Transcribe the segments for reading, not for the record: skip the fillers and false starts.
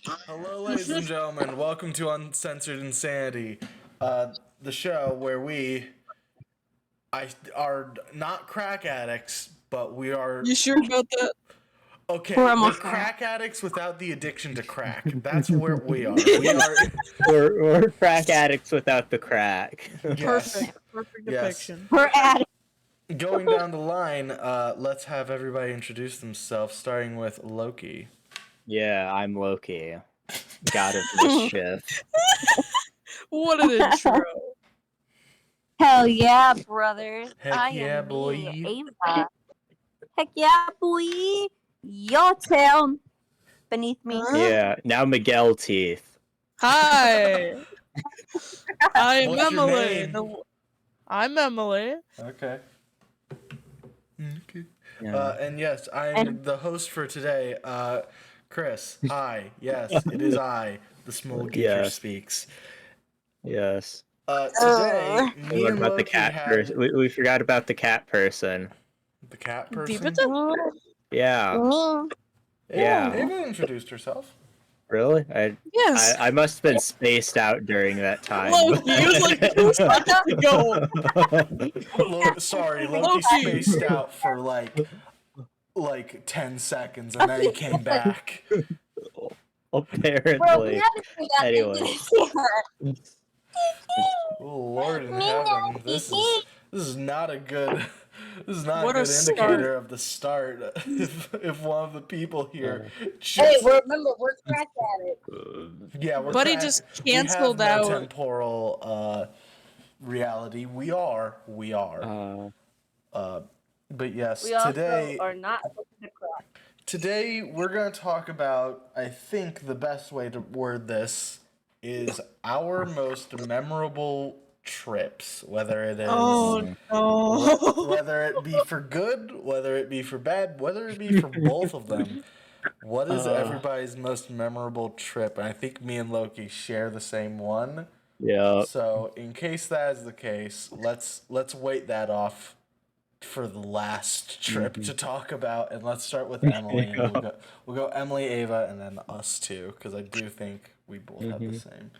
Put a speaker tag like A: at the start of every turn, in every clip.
A: Hello, ladies and gentlemen. Welcome to Uncensored Insanity, the show where are not crack addicts, but we are
B: You sure about that?
A: okay.
C: We're
A: We're
C: almost there.
A: crack addicts without the addiction to crack. That's where we are. We are.
D: We're crack addicts without the crack.
A: Yes.
B: Perfect
A: Yes.
B: depiction.
C: We're at it.
A: Going down the line, let's have everybody introduce themselves, starting with Loki.
D: Yeah, I'm Loki. God of mischief.
B: What an intro.
C: Hell yeah, brothers.
A: Heck
C: I
A: yeah,
C: am
A: boy.
C: me, Ava. Heck yeah, boy. Your tail beneath me.
D: Yeah, now Miguel teeth.
B: Hi. I am
A: What's your
B: Emily.
A: name?
B: I'm Emily.
A: Okay. Okay.
D: Yeah.
A: And yes, I'm the host for today. Chris, hi. Yes, it is I, the small geeker
D: Yes.
A: speaks.
D: Yes.
A: Today,
D: And
A: me
D: what
A: and
D: about the
A: Loki
D: cat
A: had
D: person? We forgot about the cat person.
A: the cat
B: Deep
A: person.
B: into
D: Yeah.
C: Me.
D: Yeah.
A: Ava introduced herself.
D: Really?
B: yes.
D: I must have been spaced out during that time.
B: Loki, it was like 2 seconds ago.
A: Sorry, Loki
B: Loki.
A: spaced out for like 10 seconds and then he came back.
C: Bro,
D: Apparently.
C: we haven't even gotten
D: Anyway.
C: into this
A: Oh Lord in
C: Me
A: heaven,
C: not
A: this
C: eat.
A: is not a good a
B: What a
A: good
B: start.
A: indicator of the start. If one of the people here
C: Hey,
A: just
C: remember, we're crack at it.
A: yeah, we're
B: Buddy
A: crack-
B: just
A: we have
B: canceled
A: no
B: out.
A: temporal reality. We are. But yes,
C: We also
A: today
C: are not looking to crack.
A: Today, we're going to talk about, I think the best way to word this is our most memorable trips, whether it is
B: Oh no.
A: whether it be for good, whether it be for bad, whether it be for both of them. What is everybody's most memorable trip? And I think me and Loki share the same one.
D: Yeah.
A: So, in case that is the case, let's wait that off for the last trip to talk about, and let's start with Emily. And we'll go Emily, Ava, and then us two, because I do think we both have the same.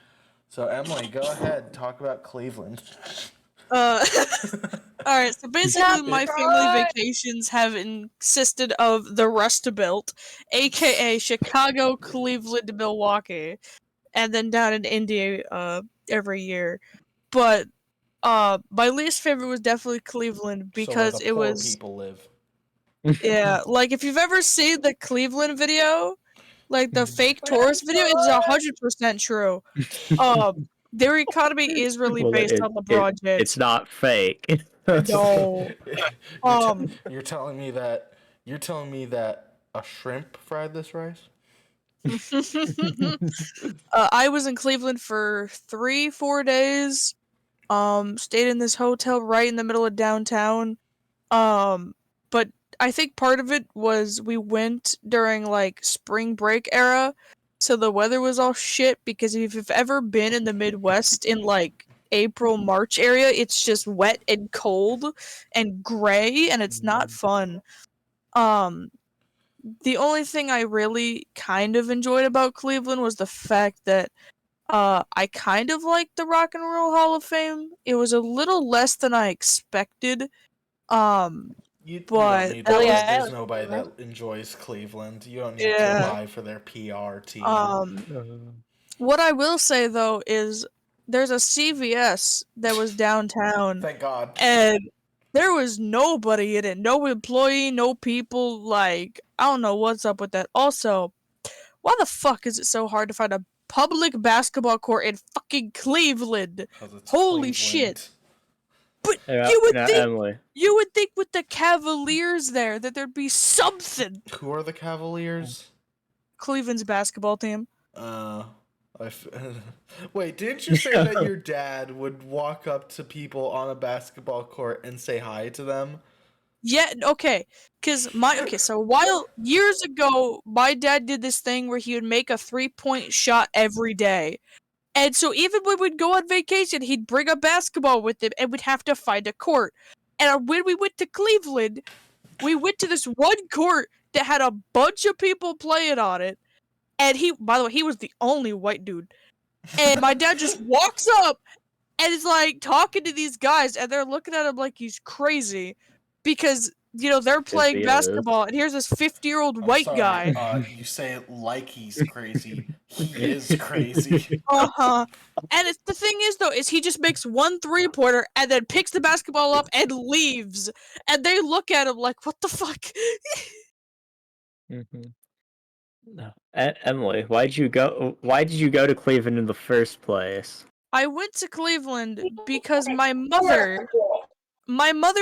A: So Emily, go ahead, talk about Cleveland.
B: Alright, so basically my family vacations have consisted of the Rust Belt, aka Chicago, Cleveland, Milwaukee, and then down in India every year. But my least favorite was definitely Cleveland because
A: so where the
B: it
A: poor
B: was
A: people live.
B: yeah, like if you've ever seen the Cleveland video, like the fake tourist video, it's 100% true. Their economy is really
D: Well,
B: based on the project.
D: it's not fake.
B: No.
A: You're telling me that a shrimp fried this rice?
B: I was in Cleveland for 3-4 days. Stayed in this hotel right in the middle of downtown. But I think part of it was we went during like spring break era, so the weather was all shit. Because if you've ever been in the Midwest in like April, March area, it's just wet and cold and gray, and it's not fun. The only thing I really kind of enjoyed about Cleveland was the fact that I kind of liked the Rock and Roll Hall of Fame. It was a little less than I expected.
A: You
B: But
A: don't need to lie. There's nobody that enjoys Cleveland. You don't need to lie for their PR team.
B: What I will say though is there's a CVS that was downtown.
A: Thank God.
B: And there was nobody in it. No employee, no people. Like, I don't know what's up with that. Also, why the fuck is it so hard to find a public basketball court in fucking Cleveland? Holy
A: Cleveland.
B: Shit. But
D: Yeah, Emily.
B: you would think with the Cavaliers there that there'd be something.
A: Who are the Cavaliers?
B: Cleveland's basketball team.
A: Wait, didn't you say that your dad would walk up to people on a basketball court and say hi to them?
B: Yeah, okay. So while years ago, my dad did this thing where he would make a 3-point shot every day. And so even when we'd go on vacation, he'd bring a basketball with him and we'd have to find a court. And when we went to Cleveland, we went to this one court that had a bunch of people playing on it. And by the way, he was the only white dude. And my dad just walks up and is like talking to these guys, and they're looking at him like he's crazy because they're playing
D: he is.
B: basketball, and here's this 50-year-old
A: I'm
B: white
A: sorry,
B: guy.
A: you say it like he's crazy. He is crazy.
B: Uh-huh. And the thing is though, is he just makes one 3-pointer and then picks the basketball up and leaves, and they look at him like, "What the fuck?"
D: No. Emily, why did you go to Cleveland in the first place?
B: I went to Cleveland because my mother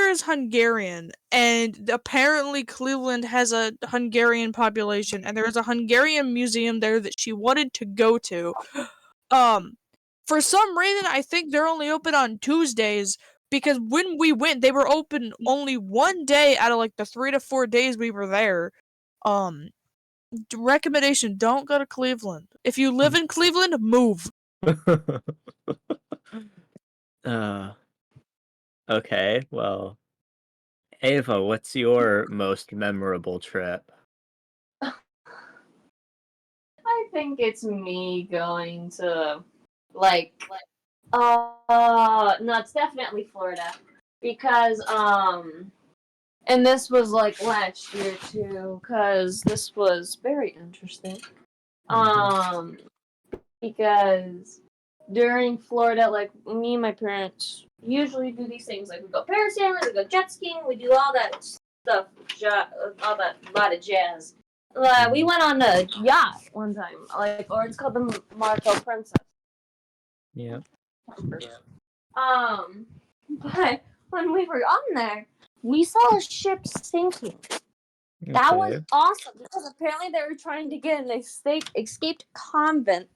B: is Hungarian, and apparently Cleveland has a Hungarian population, and there is a Hungarian museum there that she wanted to go to. For some reason, I think they're only open on Tuesdays, because when we went, they were open only one day out of like the 3 to 4 days we were there. Recommendation: don't go to Cleveland. If you live in Cleveland, move.
D: Okay, well, Ava, what's your most memorable trip?
C: I think it's me going to no, it's definitely Florida because and this was like last year too, because this was very interesting. Because during Florida, like me and my parents usually do these things, like we go parasailing, we go jet skiing, we do all that stuff, all that lot of jazz. We went on a yacht one time, or it's called the Marco Princess.
D: Yeah.
C: But when we were on there, we saw a ship sinking. That was awesome because apparently they were trying to get an escaped convent.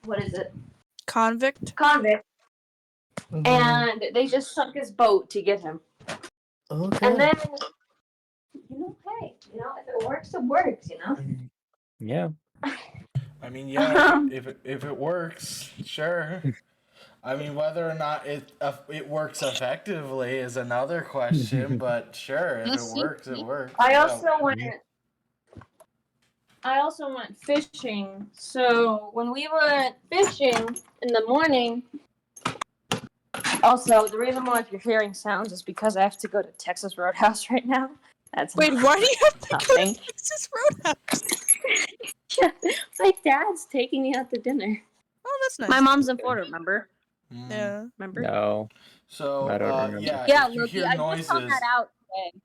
C: What is it?
B: Convict.
C: And they just sunk his boat to get him.
D: Okay.
C: And then, hey, if it works, it works,
D: Yeah.
A: I mean, yeah, if it works, sure. I mean, whether or not it works effectively is another question, but sure, if it works, it works.
C: I also went fishing. So when we went fishing in the morning, also the reason why if you're hearing sounds is because I have to go to Texas Roadhouse right now.
B: Wait, why do you have to go to Texas Roadhouse?
C: My dad's taking me out to dinner.
B: Oh, that's nice.
C: My mom's in Florida, remember?
B: Yeah.
C: Remember?
D: No.
A: So,
D: I don't remember.
A: yeah, if you
C: Loki,
A: hear
C: I
A: noises,
C: just found that out today.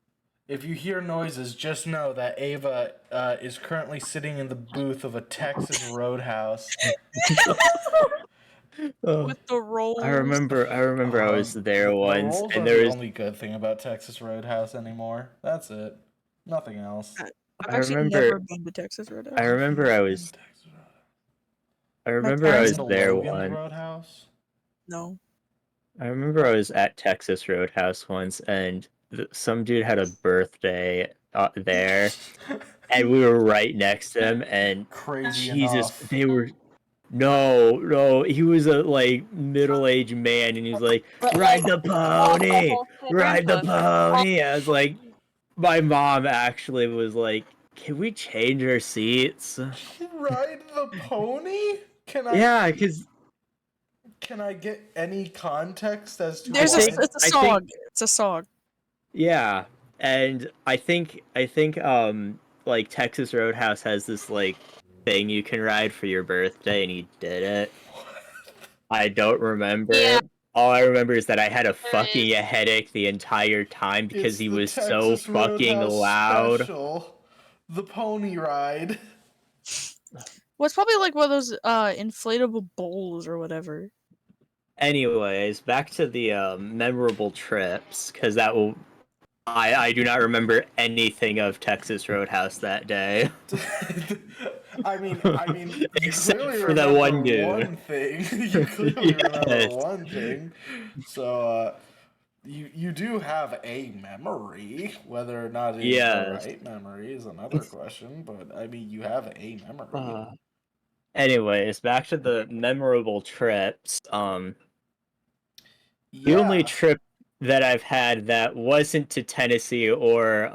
A: if you hear noises, just know that Ava is currently sitting in the booth of a Texas Roadhouse.
B: With the rolls.
D: I remember I was there once,
A: the rolls
D: and
A: are
D: there
A: the
D: was
A: only good thing about Texas Roadhouse anymore. That's it. Nothing else.
B: I've actually never been to Texas Roadhouse.
D: I remember I was
B: parents
D: there
A: Logan's
D: once.
A: Roadhouse?
B: No.
D: I remember I was at Texas Roadhouse once, and some dude had a birthday there, and we were right next to him, and
A: Crazy
D: Jesus,
A: enough.
D: they were. No, he was a middle-aged man, and he was like, "Ride the pony, ride the pony." I was like, my mom actually was like, "Can we change our seats?"
A: Ride the pony?
D: Yeah, because
A: Can I get any context as to
B: It's
A: why?
B: a song. It's a song.
D: Yeah, and I think like Texas Roadhouse has this like thing you can ride for your birthday, and he did it. I don't remember.
C: Yeah.
D: All I remember is that I had a fucking headache the entire time because
A: It's
D: he
A: the
D: was so
A: Texas
D: fucking
A: Roadhouse
D: loud.
A: Special, the pony ride.
B: Well, it's probably like one of those inflatable bowls or whatever.
D: Anyways, back to the memorable trips, because I do not remember anything of Texas Roadhouse that day.
A: I mean, you
D: Except
A: clearly
D: for that
A: remember
D: one dude.
A: one thing. You clearly remember
D: Yes.
A: one thing. So, you do have a memory. Whether or not it's the right memory is another question. But I mean, you have a memory.
D: Anyways, back to the memorable trips. The
A: Yeah.
D: only trip that I've had that wasn't to Tennessee or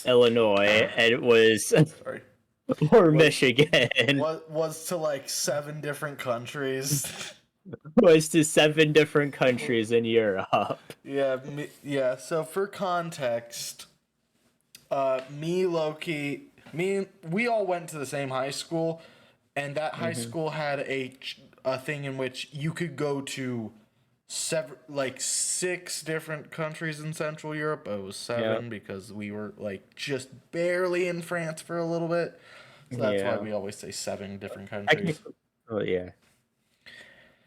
D: Illinois, and it was
A: Sorry.
D: or
A: Was-
D: Michigan
A: Was to like 7 different countries.
D: was to 7 different countries in Europe.
A: Yeah. So for context, we all went to the same high school, and that high school had a thing in which you could go to 6 different countries in Central Europe. It was 7 because we were like just barely in France for a little bit. So that's why we always say 7 different countries.
D: Oh yeah.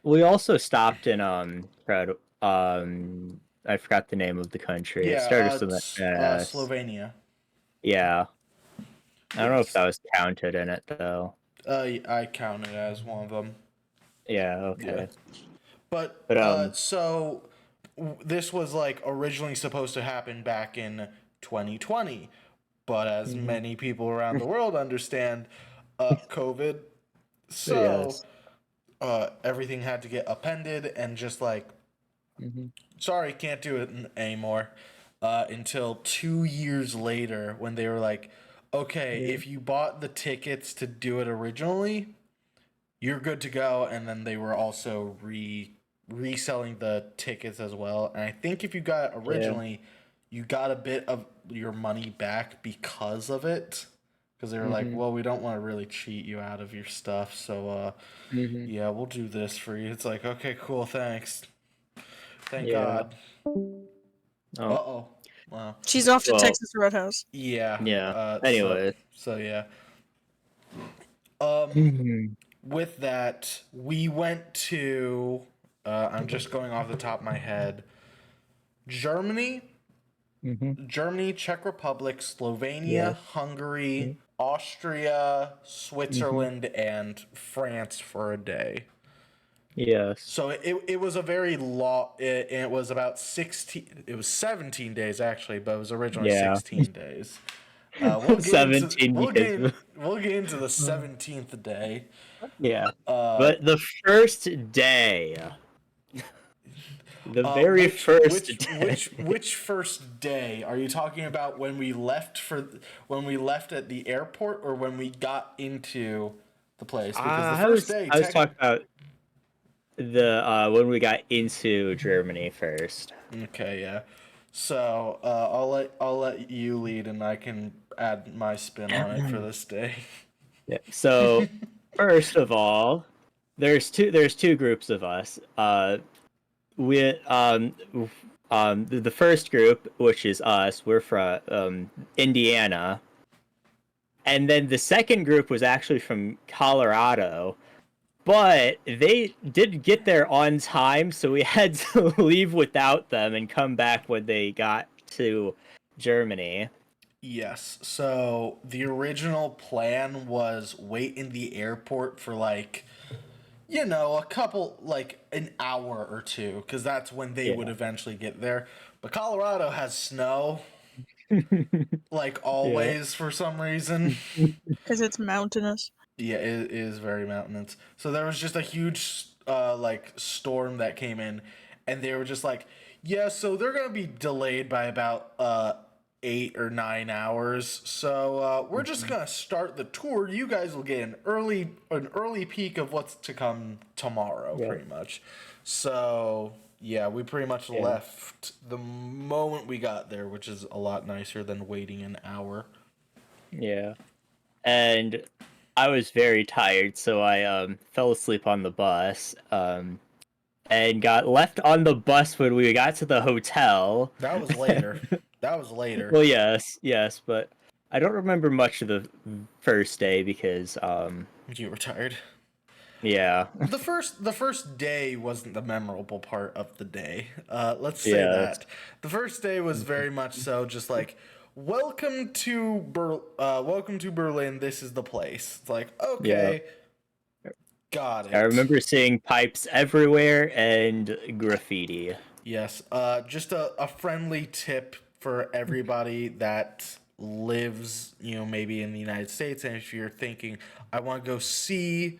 D: We also stopped in I forgot the name of the country. It started with
A: Slovenia.
D: Yeah. I don't know if
A: Yes.
D: that was counted in it though.
A: I count it as one of them.
D: Yeah, okay.
A: Yeah. But this was like originally supposed to happen back in 2020, but as many people around the world understand, COVID, so everything had to get appended and just like, sorry, can't do it anymore. Until 2 years later when they were like, okay, if you bought the tickets to do it originally, you're good to go. And then they were also reselling the tickets as well. And I think if you got it originally, you got a bit of your money back because of it. Because they were like, well, we don't want to really cheat you out of your stuff. So, yeah, we'll do this for you. It's like, okay, cool, thanks. Thank God. Uh-oh. Wow.
B: She's off to Texas Roadhouse.
A: Yeah.
D: Yeah. Anyway.
A: So yeah. With that, we went to, I'm just going off the top of my head, Germany, Czech Republic, Slovenia, Hungary, Austria, Switzerland, and France for a day.
D: Yes.
A: So it was a very long, it was about 16, it was 17 days actually, but it was originally 16 days. We'll get
D: 17
A: we'll get into the 17th day.
D: Yeah. But the first day. The very first day.
A: Which first day are you talking about? When we left at the airport, or when we got into the place? Because the first day
D: I was talking about the when we got into Germany first.
A: Okay, yeah. So I'll let you lead, and I can add my spin on it for this day.
D: Yeah. So first of all, there's two groups of us. The first group, which is us, we're from Indiana, and then the second group was actually from Colorado, but they didn't get there on time, so we had to leave without them and come back when they got to Germany.
A: Yes. So the original plan was wait in the airport for like, a couple, like an hour or two, because that's when they would eventually get there. But Colorado has snow, like always, for some reason.
B: Because it's mountainous.
A: Yeah, it is very mountainous. So there was just a huge, storm that came in, and they were just like, yeah, so they're gonna be delayed by about 8 or 9 hours. So we're just gonna start the tour. You guys will get an early peek of what's to come tomorrow, pretty much. So yeah, we pretty much left the moment we got there, which is a lot nicer than waiting an hour.
D: Yeah, and I was very tired, so I fell asleep on the bus. And got left on the bus when we got to the hotel.
A: That was later.
D: Well, yes, but I don't remember much of the first day because
A: you were tired.
D: Yeah.
A: The first day wasn't the memorable part of the day. Let's say that. The first day was very much so just like, welcome to Berlin. This is the place. It's like, okay. Yeah. Got it.
D: I remember seeing pipes everywhere and graffiti.
A: Yes. Just a friendly tip for everybody that lives, maybe in the United States, and if you're thinking, I want to go see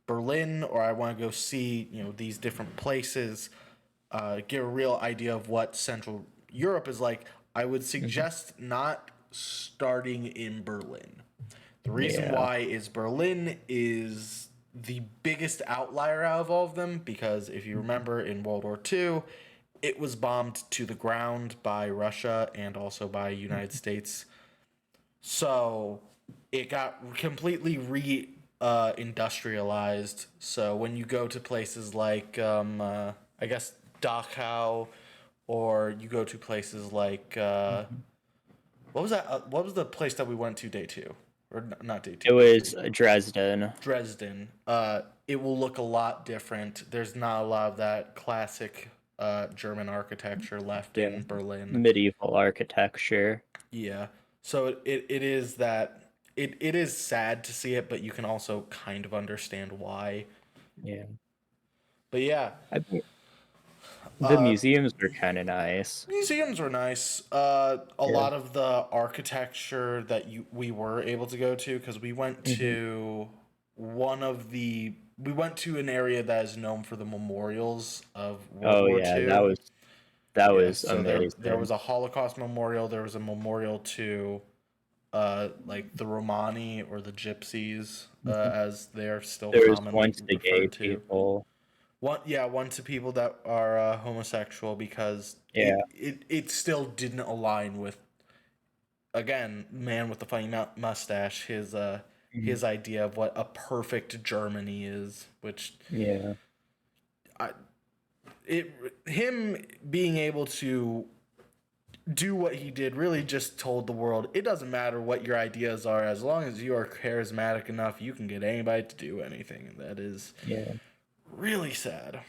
A: Berlin, or I want to go see, these different places, get a real idea of what Central Europe is like, I would suggest not starting in Berlin. The reason
D: Yeah.
A: why is Berlin is the biggest outlier out of all of them, because if you remember in World War II, it was bombed to the ground by Russia and also by United States. So it got completely industrialized. So when you go to places like, I guess, Dachau, or you go to places like, what was that? What was the place that we went to day 2? Or not day 2?
D: It was Dresden.
A: Dresden. It will look a lot different. There's not a lot of that classic German architecture left in Berlin.
D: Medieval architecture.
A: Yeah. So it is that it is sad to see it, but you can also kind of understand why.
D: Yeah.
A: But yeah,
D: I think the museums were kind of nice.
A: museums were nice. A lot of the architecture that we were able to go to, because we went to we went to an area that is known for the memorials of World War II.
D: That was
A: so
D: amazing.
A: there was a Holocaust memorial. There was a memorial to like the Romani or the Gypsies, as they're still
D: there was
A: commonly
D: one to the gay
A: referred to.
D: people.
A: One to people that are homosexual, because it still didn't align with, again, man with the funny mustache, his idea of what a perfect Germany is, which him being able to do what he did really just told the world it doesn't matter what your ideas are, as long as you are charismatic enough, you can get anybody to do anything. And that is really sad.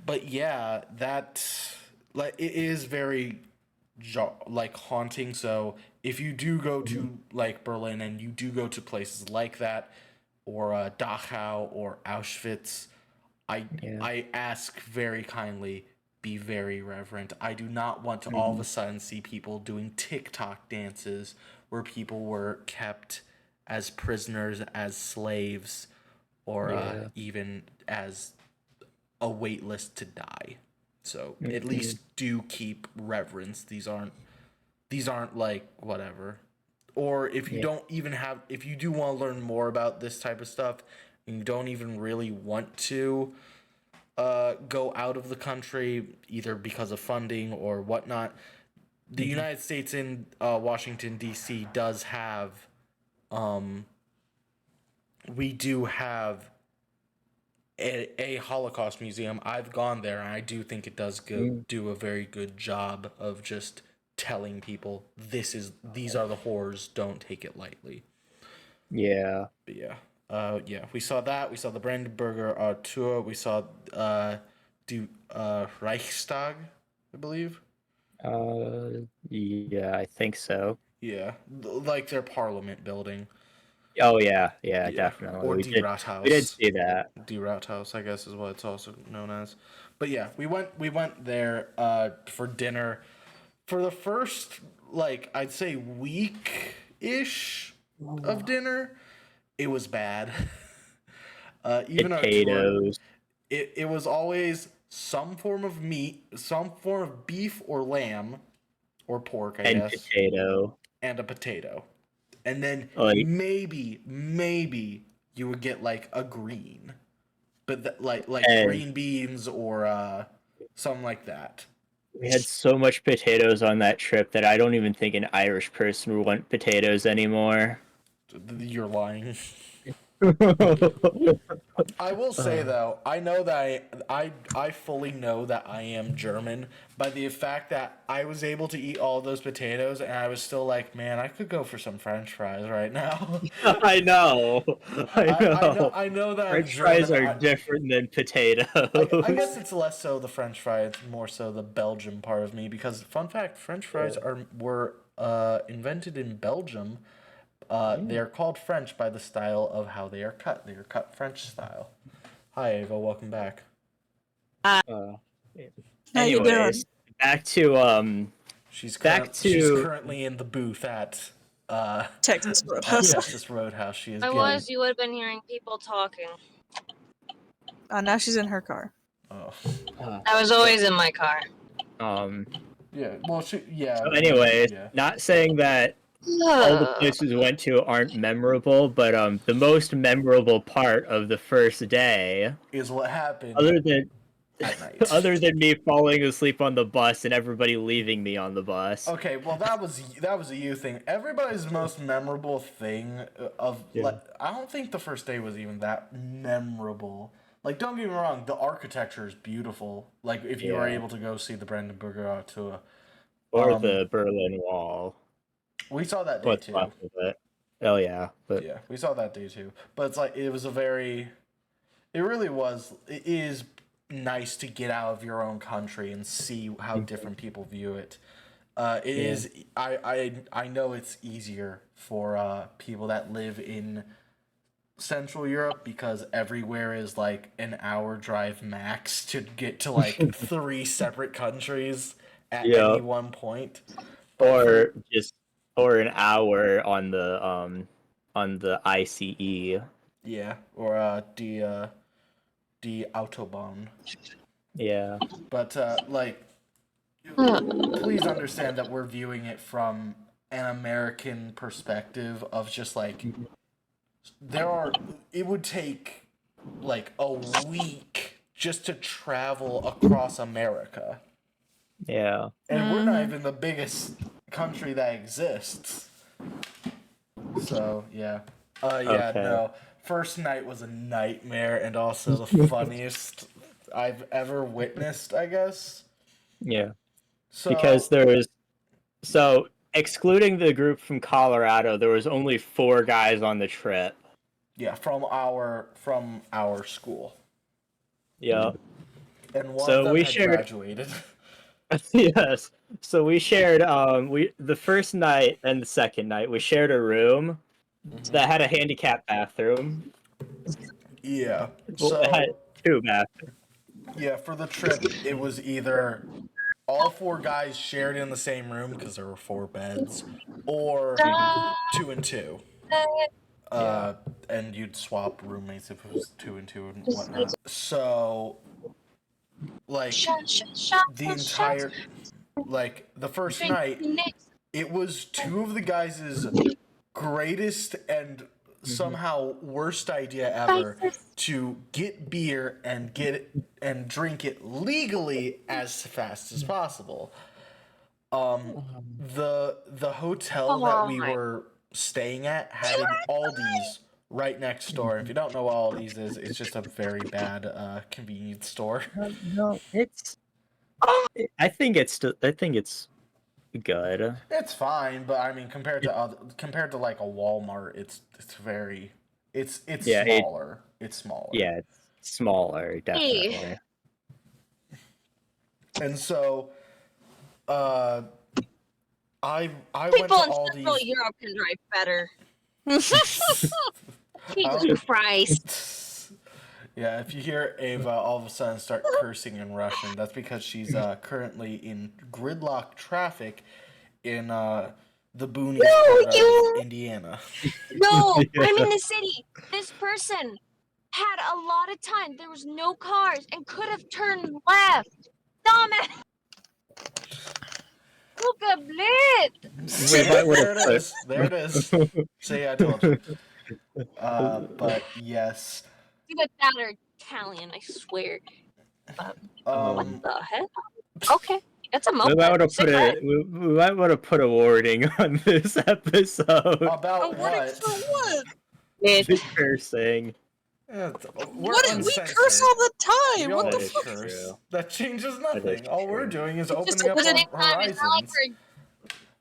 A: But yeah, that, like, it is very like haunting. So if you do go to like Berlin and you do go to places like that, or Dachau or Auschwitz, I ask very kindly, be very reverent. I do not want to all of a sudden see people doing TikTok dances where people were kept as prisoners, as slaves, or even as a wait list to die. So at least do keep reverence. These aren't like whatever. Or if you don't even have, if you do want to learn more about this type of stuff and you don't even really want to go out of the country, either because of funding or whatnot, the United States in Washington, D.C. does have, we do have a Holocaust museum. I've gone there, and I do think it does do a very good job of just telling people these are the horrors. Don't take it lightly.
D: Yeah.
A: But yeah. We saw that. We saw the Brandenburger tour. We saw Reichstag, I believe.
D: Yeah, I think so.
A: Yeah, like their parliament building.
D: Oh yeah, definitely.
A: Or
D: We
A: Rathaus.
D: did see that.
A: Rathaus, I guess, is what it's also known as. But yeah, we went there for dinner. For the first, like, I'd say week-ish of dinner, it was bad. Even
D: potatoes.
A: It was always some form of meat, some form of beef or lamb or pork, I guess. And a potato. And then maybe you would get like a green, but like green beans or something like that.
D: We had so much potatoes on that trip that I don't even think an Irish person would want potatoes anymore.
A: You're lying. I will say though, I know that I fully know that I am German by the fact that I was able to eat all those potatoes and I was still like, man, I could go for some French fries right now.
D: I know.
A: I know that
D: French fries are different than potatoes.
A: I guess it's less so the French fry, it's more so the Belgian part of me, because fun fact, French fries were invented in Belgium. They are called French by the style of how they are cut. They are cut French style. Hi, Ava. Welcome back.
B: How you doing?
D: Back to
A: she's currently in the booth at
B: Texas Roadhouse.
A: Texas Roadhouse. She is.
C: You would have been hearing people talking.
B: Now she's in her car.
A: Oh.
C: I was always in my car.
A: Yeah. Well, yeah.
D: So anyways,
A: Yeah.
D: not saying that all the places we went to aren't memorable, but the most memorable part of the first day,
A: Is what happened
D: other than
A: at night.
D: other than me falling asleep on the bus and everybody leaving me on the bus.
A: Okay, well that was a you thing. Everybody's most memorable thing of like, I don't think the first day was even that memorable. Like, don't get me wrong, the architecture is beautiful. Like, if you were able to go see the Brandenburger Tor,
D: or the Berlin Wall.
A: We saw that day
D: What's
A: too.
D: left of it? Oh yeah, but
A: yeah, we saw that day too. But it's like it really was. It is nice to get out of your own country and see how different people view it. It is. I know it's easier for people that live in Central Europe because everywhere is like an hour drive max to get to like 3 separate countries at any one point.
D: Or an hour on the ICE.
A: Yeah, or the Autobahn.
D: Yeah.
A: But like, please understand that we're viewing it from an American perspective of just like it would take like a week just to travel across America.
D: Yeah.
A: And we're not even the biggest country that exists. So, yeah. No. First night was a nightmare and also the funniest I've ever witnessed, I guess.
D: Yeah.
A: So,
D: because excluding the group from Colorado, there was only 4 guys on the trip.
A: Yeah, from our school.
D: Yeah.
A: And one of them had graduated.
D: Yes. So we shared the first night and the second night we shared a room that had a handicapped bathroom.
A: Yeah.
D: So it had 2 bathrooms.
A: Yeah, for the trip it was either all 4 guys shared in the same room because there were 4 beds, or 2 and 2. And you'd swap roommates if it was 2 and 2 and whatnot. So, like, the entire, like, the first night, it was 2 of the guys' greatest and somehow worst idea ever to get beer and drink it legally as fast as possible. The hotel that we were staying at had an Aldi's right next door. If you don't know what Aldi's is, it's just a very bad convenience store.
D: No, I think it's good.
A: It's fine, but I mean compared to like a Walmart, it's smaller. It's smaller.
D: Yeah, it's smaller, definitely.
A: And so I went to
C: People in
A: Aldi's.
C: Central Europe can drive better. Jesus Christ.
A: Yeah, if you hear Ava all of a sudden start cursing in Russian, that's because she's currently in gridlock traffic in the boonies part of Indiana.
C: No, I'm in the city. This person had a lot of time. There was no cars and could have turned left. Damn it! Look at it.
A: There it is. See, I told you. But yes.
C: Either that or Italian, I swear. What the heck? Okay, that's a moped.
D: We might want to put a warning on this episode.
A: About
B: what? For what?
D: The cursing.
A: We
B: curse all the time. What the fuck?
A: Curse. That changes nothing. All we're doing is opening up our horizons.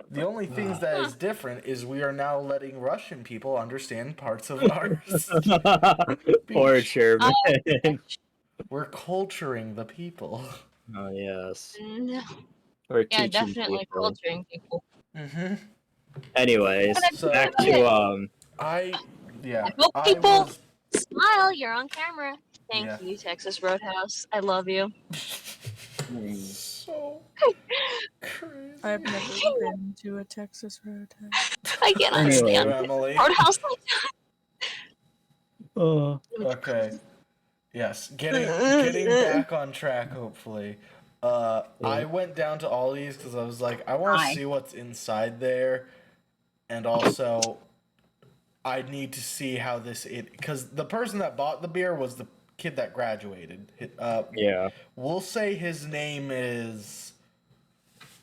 A: The only things that is different is we are now letting Russian people understand parts of ours.
D: Or German.
A: We're culturing the people.
D: Oh yes.
C: No.
D: We're
C: Yeah,
D: teaching
C: definitely
D: people.
C: culturing people.
A: Mm-hmm.
D: Anyways,
A: So,
D: back to
C: People, smile. You're on camera. Thank you, Texas Roadhouse. I love you.
A: So crazy.
B: I've never been to a Texas Roadhouse.
C: I can't understand
A: Emily.
C: Roadhouse like that.
A: Okay. Yes, getting back on track. Hopefully, I went down to Aldi's because I was like, I want to
C: Hi.
A: see what's inside there, and also I need to see how because the person that bought the beer was the kid that graduated.
D: Yeah.
A: We'll say his name is.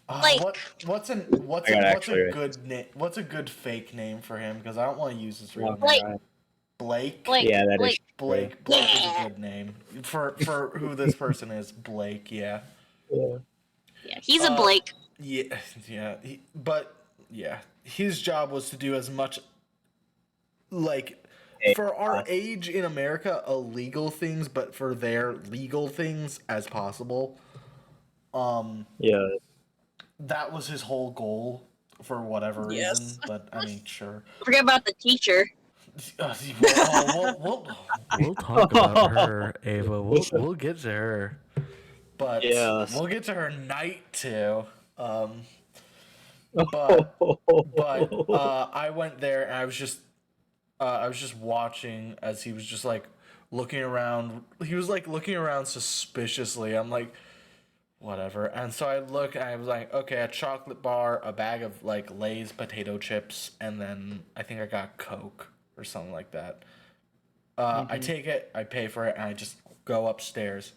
C: Blake.
A: What's
D: I got actually
A: a
D: right.
A: good name? What's a good fake name for him? Because I don't want to use his real name.
C: Blake.
A: Blake.
C: Blake.
D: Yeah, that is
C: Blake.
D: true.
A: Blake is a
C: Yeah.
A: good name for who this person is. Blake. Yeah.
D: Yeah.
C: Yeah, he's a Blake.
A: Yeah. Yeah. But yeah, his job was to do as much like for our age in America, illegal things, but for their legal things as possible.
D: Yeah.
A: That was his whole goal for whatever
B: Yes.
A: reason. But I mean, sure.
C: Forget about the teacher.
A: We'll talk about her, Ava. We'll get to her, but
D: Yes.
A: we'll get to her night too. But I went there and I was just watching as he was just like looking around. He was like looking around suspiciously. I'm like, whatever. And so I look and I was like, okay, a chocolate bar, a bag of like Lay's potato chips, and then I think I got Coke or something like that. I take it, I pay for it, and I just go upstairs.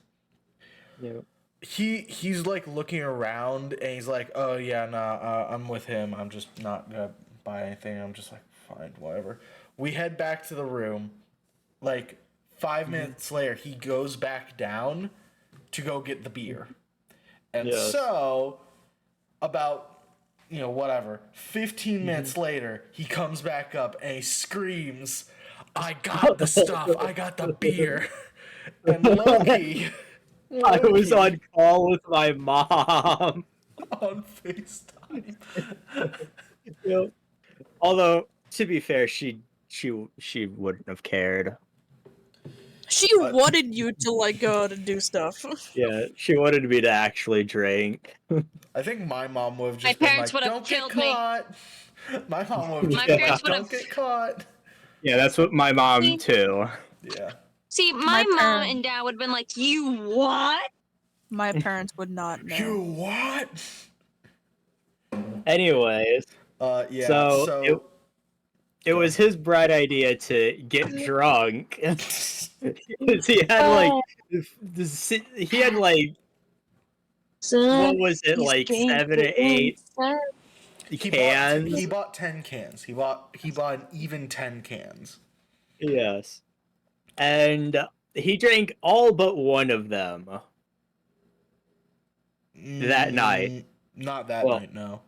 D: Yeah.
A: He's like looking around and he's like, oh yeah, nah, I'm with him. I'm just not gonna buy anything. I'm just like, fine, whatever. We head back to the room. Like 5 minutes later, he goes back down to go get the beer. And
D: Yes.
A: so, about, 15 minutes later, he comes back up and he screams, I got the stuff, I got the beer. And Loki
D: I was on call with my mom.
A: on FaceTime.
D: Yep. Although, to be fair, she wouldn't have cared.
B: She wanted you to like go out and do stuff.
D: Yeah, she wanted me to actually drink.
A: I think my mom would have just
C: My
A: been
C: parents
A: like,
C: would have
A: don't get
C: killed me.
A: caught. My mom would have just
C: My
A: been
C: parents
A: like,
C: would
A: don't
C: have-
A: get caught.
D: Yeah, that's what my mom too.
A: Yeah.
C: See, my
B: My
C: mom
B: parent-
C: and dad would have been like, you what?
B: My parents would not know.
A: You what?
D: Anyways,
A: Yeah.
D: so it was his bright idea to get drunk. 'Cause he had like he had like what was it, like 7 or 8 cans?
A: He bought 10 cans. He bought an even 10 cans.
D: Yes. And he drank all but one of them that night.
A: Not that
D: Well,
A: night, no.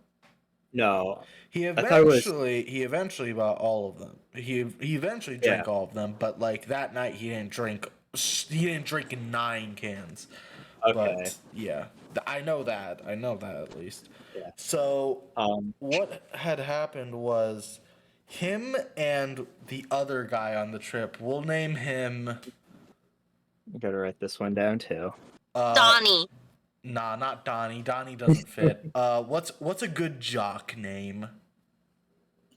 D: No.
A: He
D: thought it was-
A: eventually bought all of them. He eventually drank all of them, but like that night he didn't drink 9 cans.
D: Okay.
A: But yeah, I know that at least.
D: Yeah.
A: So
D: Um,
A: what had happened was him and the other guy on the trip, we'll name him
D: I gotta write this one down too.
C: Donnie.
A: Nah, not Donnie. Donnie doesn't fit. What's a good jock name?
D: That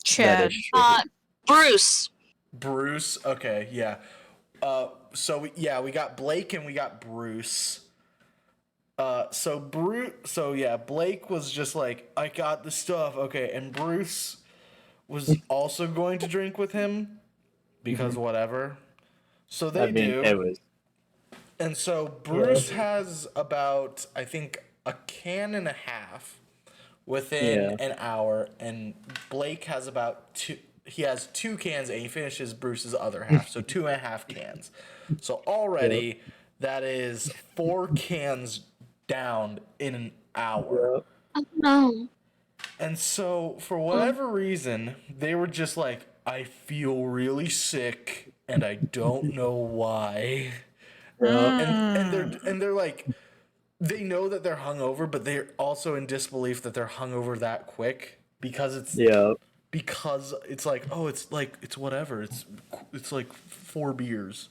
B: Chad.
D: is true.
C: Bruce.
A: Bruce. Okay, yeah. So we got Blake and we got Bruce. Blake was just like, I got the stuff. Okay, and Bruce was also going to drink with him because whatever. So they do.
D: It was
A: And so Bruce has about, I think, a can and a half within an hour, and Blake has about 2. He has 2 cans, and he finishes Bruce's other half, so 2.5 cans. So already, that is 4 cans down in an hour.
C: Oh no.
A: And so, for whatever reason, they were just like, I feel really sick, and I don't know why. And they're like, they know that they're hungover, but they're also in disbelief that they're hungover that quick because it's like, oh, it's whatever. It's like 4 beers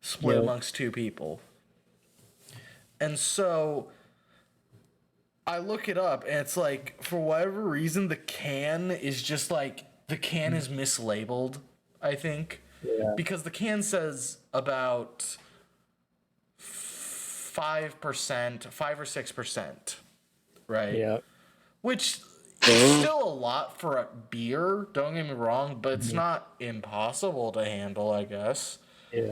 A: split amongst 2 people. And so I look it up and it's like, for whatever reason, the can is just like, the can is mislabeled, I think.
D: Yeah.
A: Because the can says about 5%, 5 or 6%, right?
D: Yeah.
A: Which is still a lot for a beer, don't get me wrong, but it's not impossible to handle, I guess.
D: Yeah.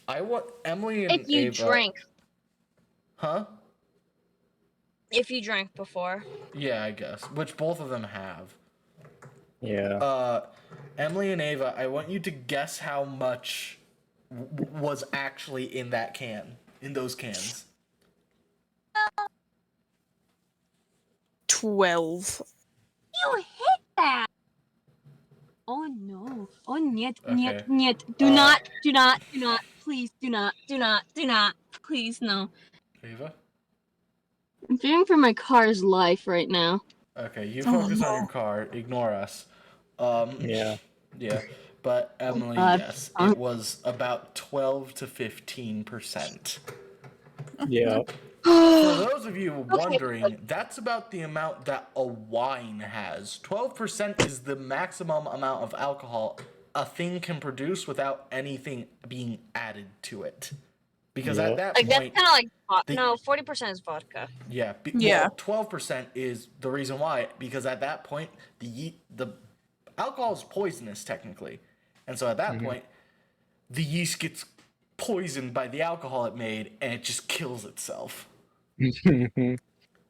A: I want Emily and
C: If you
A: Ava.
C: drank.
A: Huh?
C: If you drank before.
A: Yeah, I guess. Which both of them have.
D: Yeah.
A: Emily and Ava, I want you to guess how much was actually in that can, in those cans.
B: 12.
C: You hit that! Oh no. Oh, niet, niet,
A: Okay.
C: niet. Do not, please, do not, please, no.
A: Ava?
C: I'm fearing for my car's life right now.
A: Okay, you
B: Oh,
A: focus on your
B: no.
A: car. Ignore us.
D: Yeah.
A: Yeah. But Emily,
C: God.
A: yes, it was about 12 to 15%.
D: Yeah.
A: For those of you wondering, that's about the amount that a wine has. 12% is the maximum amount of alcohol a thing can produce without anything being added to it. Because at that
C: Like, that's
A: point,
C: kind of like,
A: the-
C: no, 40% is vodka.
A: yeah,
B: Yeah.
A: well, 12% is the reason why. Because at that point, the alcohol is poisonous technically, and so at that point, the yeast gets poisoned by the alcohol it made, and it just kills itself.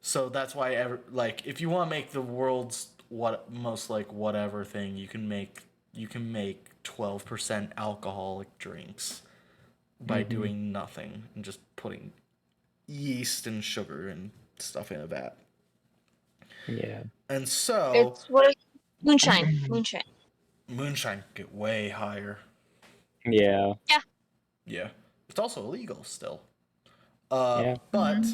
A: So that's why, if you want to make the world's most like whatever thing, you can make 12% alcoholic drinks by doing nothing and just putting yeast and sugar and stuff in a vat.
D: Yeah.
A: And so
C: It's what is moonshine.
A: moonshine get way higher.
D: Yeah.
A: Yeah, it's also illegal still.
D: Yeah.
A: But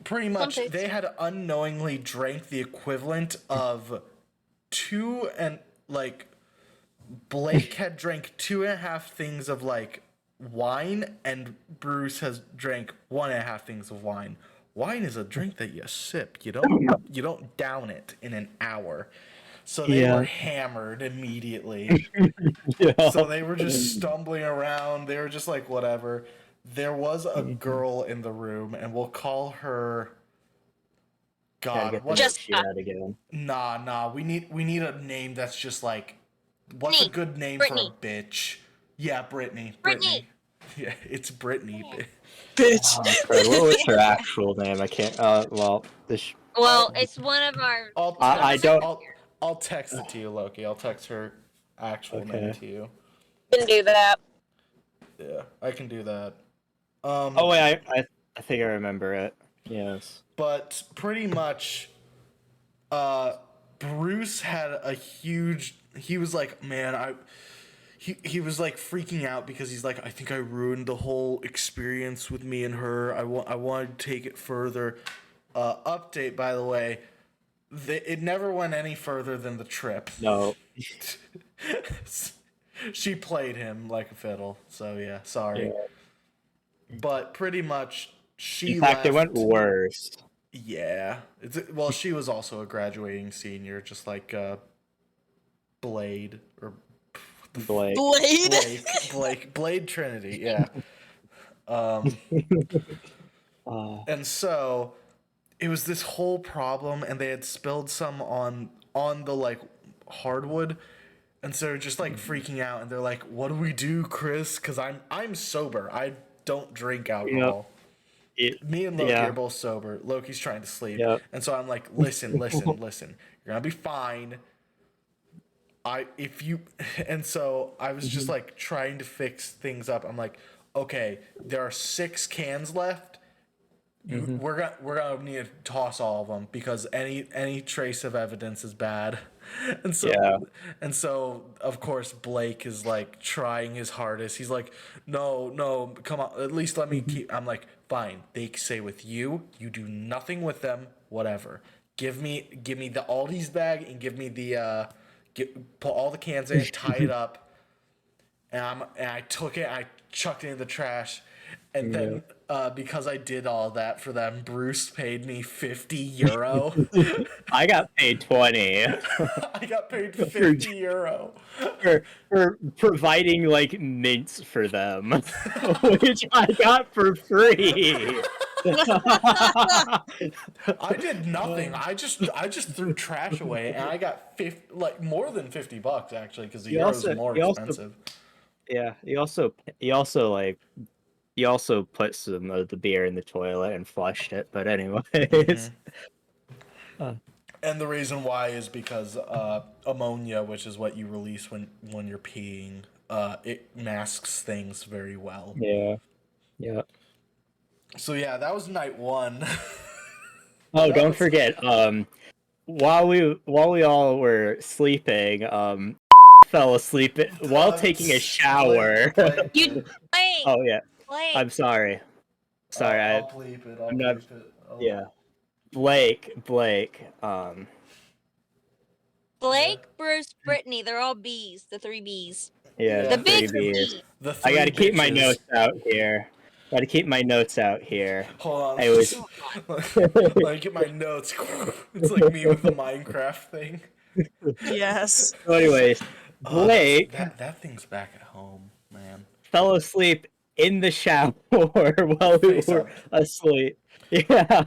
A: pretty much
C: states.
A: they had unknowingly drank the equivalent of Blake had drank 2.5 things of wine, and Bruce has drank 1.5 things of wine. Wine is a drink that you sip. You don't down it in an hour. So they were hammered immediately.
D: Yeah.
A: So they were just stumbling around. They were just like, whatever. There was a girl in the room, and we'll call her. God, what?
C: Jessica.
D: Again.
A: Nah. We need a name that's just like, what's a good name
C: Brittany.
A: for a bitch? Yeah, Brittany.
C: Brittany.
A: Yeah, it's Brittany.
B: Bitch.
D: What was her actual name? I can't. Well, this.
C: Well, it's one of our.
D: I don't.
A: I'll text it to you, Loki. I'll text her actual name to you.
C: Can do that.
A: Yeah, I can do that.
D: Oh wait, I think I remember it. Yes.
A: But pretty much, Bruce had a huge. He was like, man, He was like freaking out because he's like, I think I ruined the whole experience with me and her. I wanted to take it further. Update, by the way, it never went any further than the trip.
D: No.
A: She played him like a fiddle. So yeah, sorry.
D: Yeah.
A: But pretty much she
D: In fact,
A: left.
D: it went worse.
A: Yeah. Well, she was also a graduating senior, just like Blade or
D: Blake.
A: Blade Trinity, yeah. And so it was this whole problem, and they had spilled some on the hardwood, and so they're just freaking out, and they're like, "What do we do, Chris? Because I'm sober. I don't drink alcohol." Me and Loki are both sober. Loki's trying to sleep, and so I'm like, "Listen. You're gonna be fine." And so I was just trying to fix things up. I'm like, okay, there are 6 cans left. We're gonna need to toss all of them because any trace of evidence is bad. And so of course Blake is trying his hardest. He's like, no, come on, at least let me keep. I'm like, fine. They say with you do nothing with them. Whatever. Give me the Aldi's bag and give me the. Put all the cans in it, tie it up, and I took it, I chucked it in the trash, And then because I did all that for them, Bruce paid me €50.
D: I got paid 20
A: I got paid €50
D: for providing like mints for them, which I got for free.
A: I did nothing. I just threw trash away, and I got more than $50 actually, because the euro's more expensive.
D: Yeah, he also put some of the beer in the toilet and flushed it. But anyways,
A: And the reason why is because ammonia, which is what you release when you're peeing, it masks things very well.
D: yeah.
A: So yeah, that was night 1.
D: Oh, don't forget. While we all were sleeping, fell asleep while taking a shower.
C: You Blake.
D: Oh yeah,
C: Blake.
D: I'm sorry. Sorry,
A: I'll bleep it.
D: I'm not.
A: Bleep it.
D: Yeah, Blake.
C: Blake, Bruce, Brittany, they're all B's. The 3 B's.
D: Yeah,
C: The big
D: beers.
A: The
D: I gotta keep my
A: bitches.
D: notes out here.
A: Hold on.
D: I was.
A: Let me get my notes. It's like me with the Minecraft thing.
B: Yes.
D: So anyways, Blake
A: That thing's back at home, man.
D: fell asleep in the shower while we
A: Face
D: were
A: up.
D: asleep. Yeah.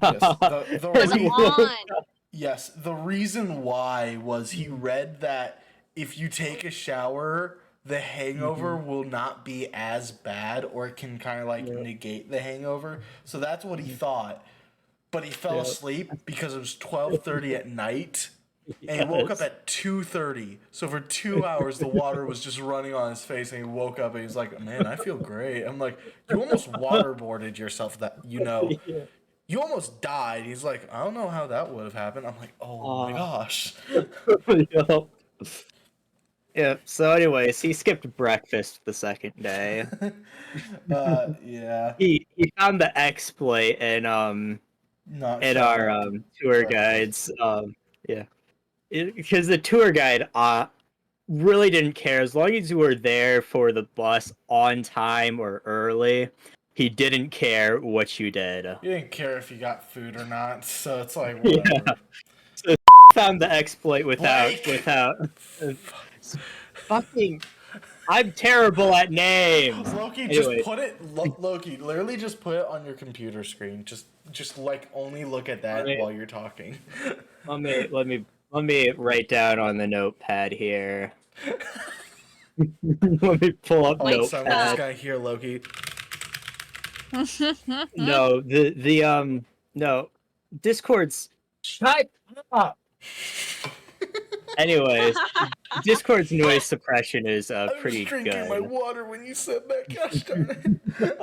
A: Yes, the reason why was he read that if you take a shower, the hangover will not be as bad, or it can kind of like negate the hangover. So that's what he thought. But he fell asleep because it was 12:30 at night. And he woke up at 2:30. So for 2 hours, the water was just running on his face, and he woke up and he's like, "Man, I feel great." I'm like, "You almost waterboarded yourself. You almost died." He's like, "I don't know how that would have happened." I'm like, "Oh my gosh."
D: Yeah. So anyways, he skipped breakfast the second day.
A: Yeah.
D: He found the exploit and
A: Not
D: and
A: showing
D: our
A: up to
D: tour
A: breakfast.
D: guides because the tour guide really didn't care as long as you were there for the bus on time or early. He didn't care what you did.
A: He didn't care if you got food or not, so it's like whatever.
D: Yeah. So found the exploit without fucking. I'm terrible at names.
A: Loki,
D: Anyway.
A: just put it. Loki, literally, just put it on your computer screen. Just like only look at that while you're talking.
D: Let me write down on the notepad here. Let me pull up
A: All of a sudden, we're just
D: notepad.
A: gonna hear Loki.
D: No, no, Discord's shut up. Anyways, Discord's noise suppression is pretty good. I was drinking
A: my water when you said that. Gosh darn it.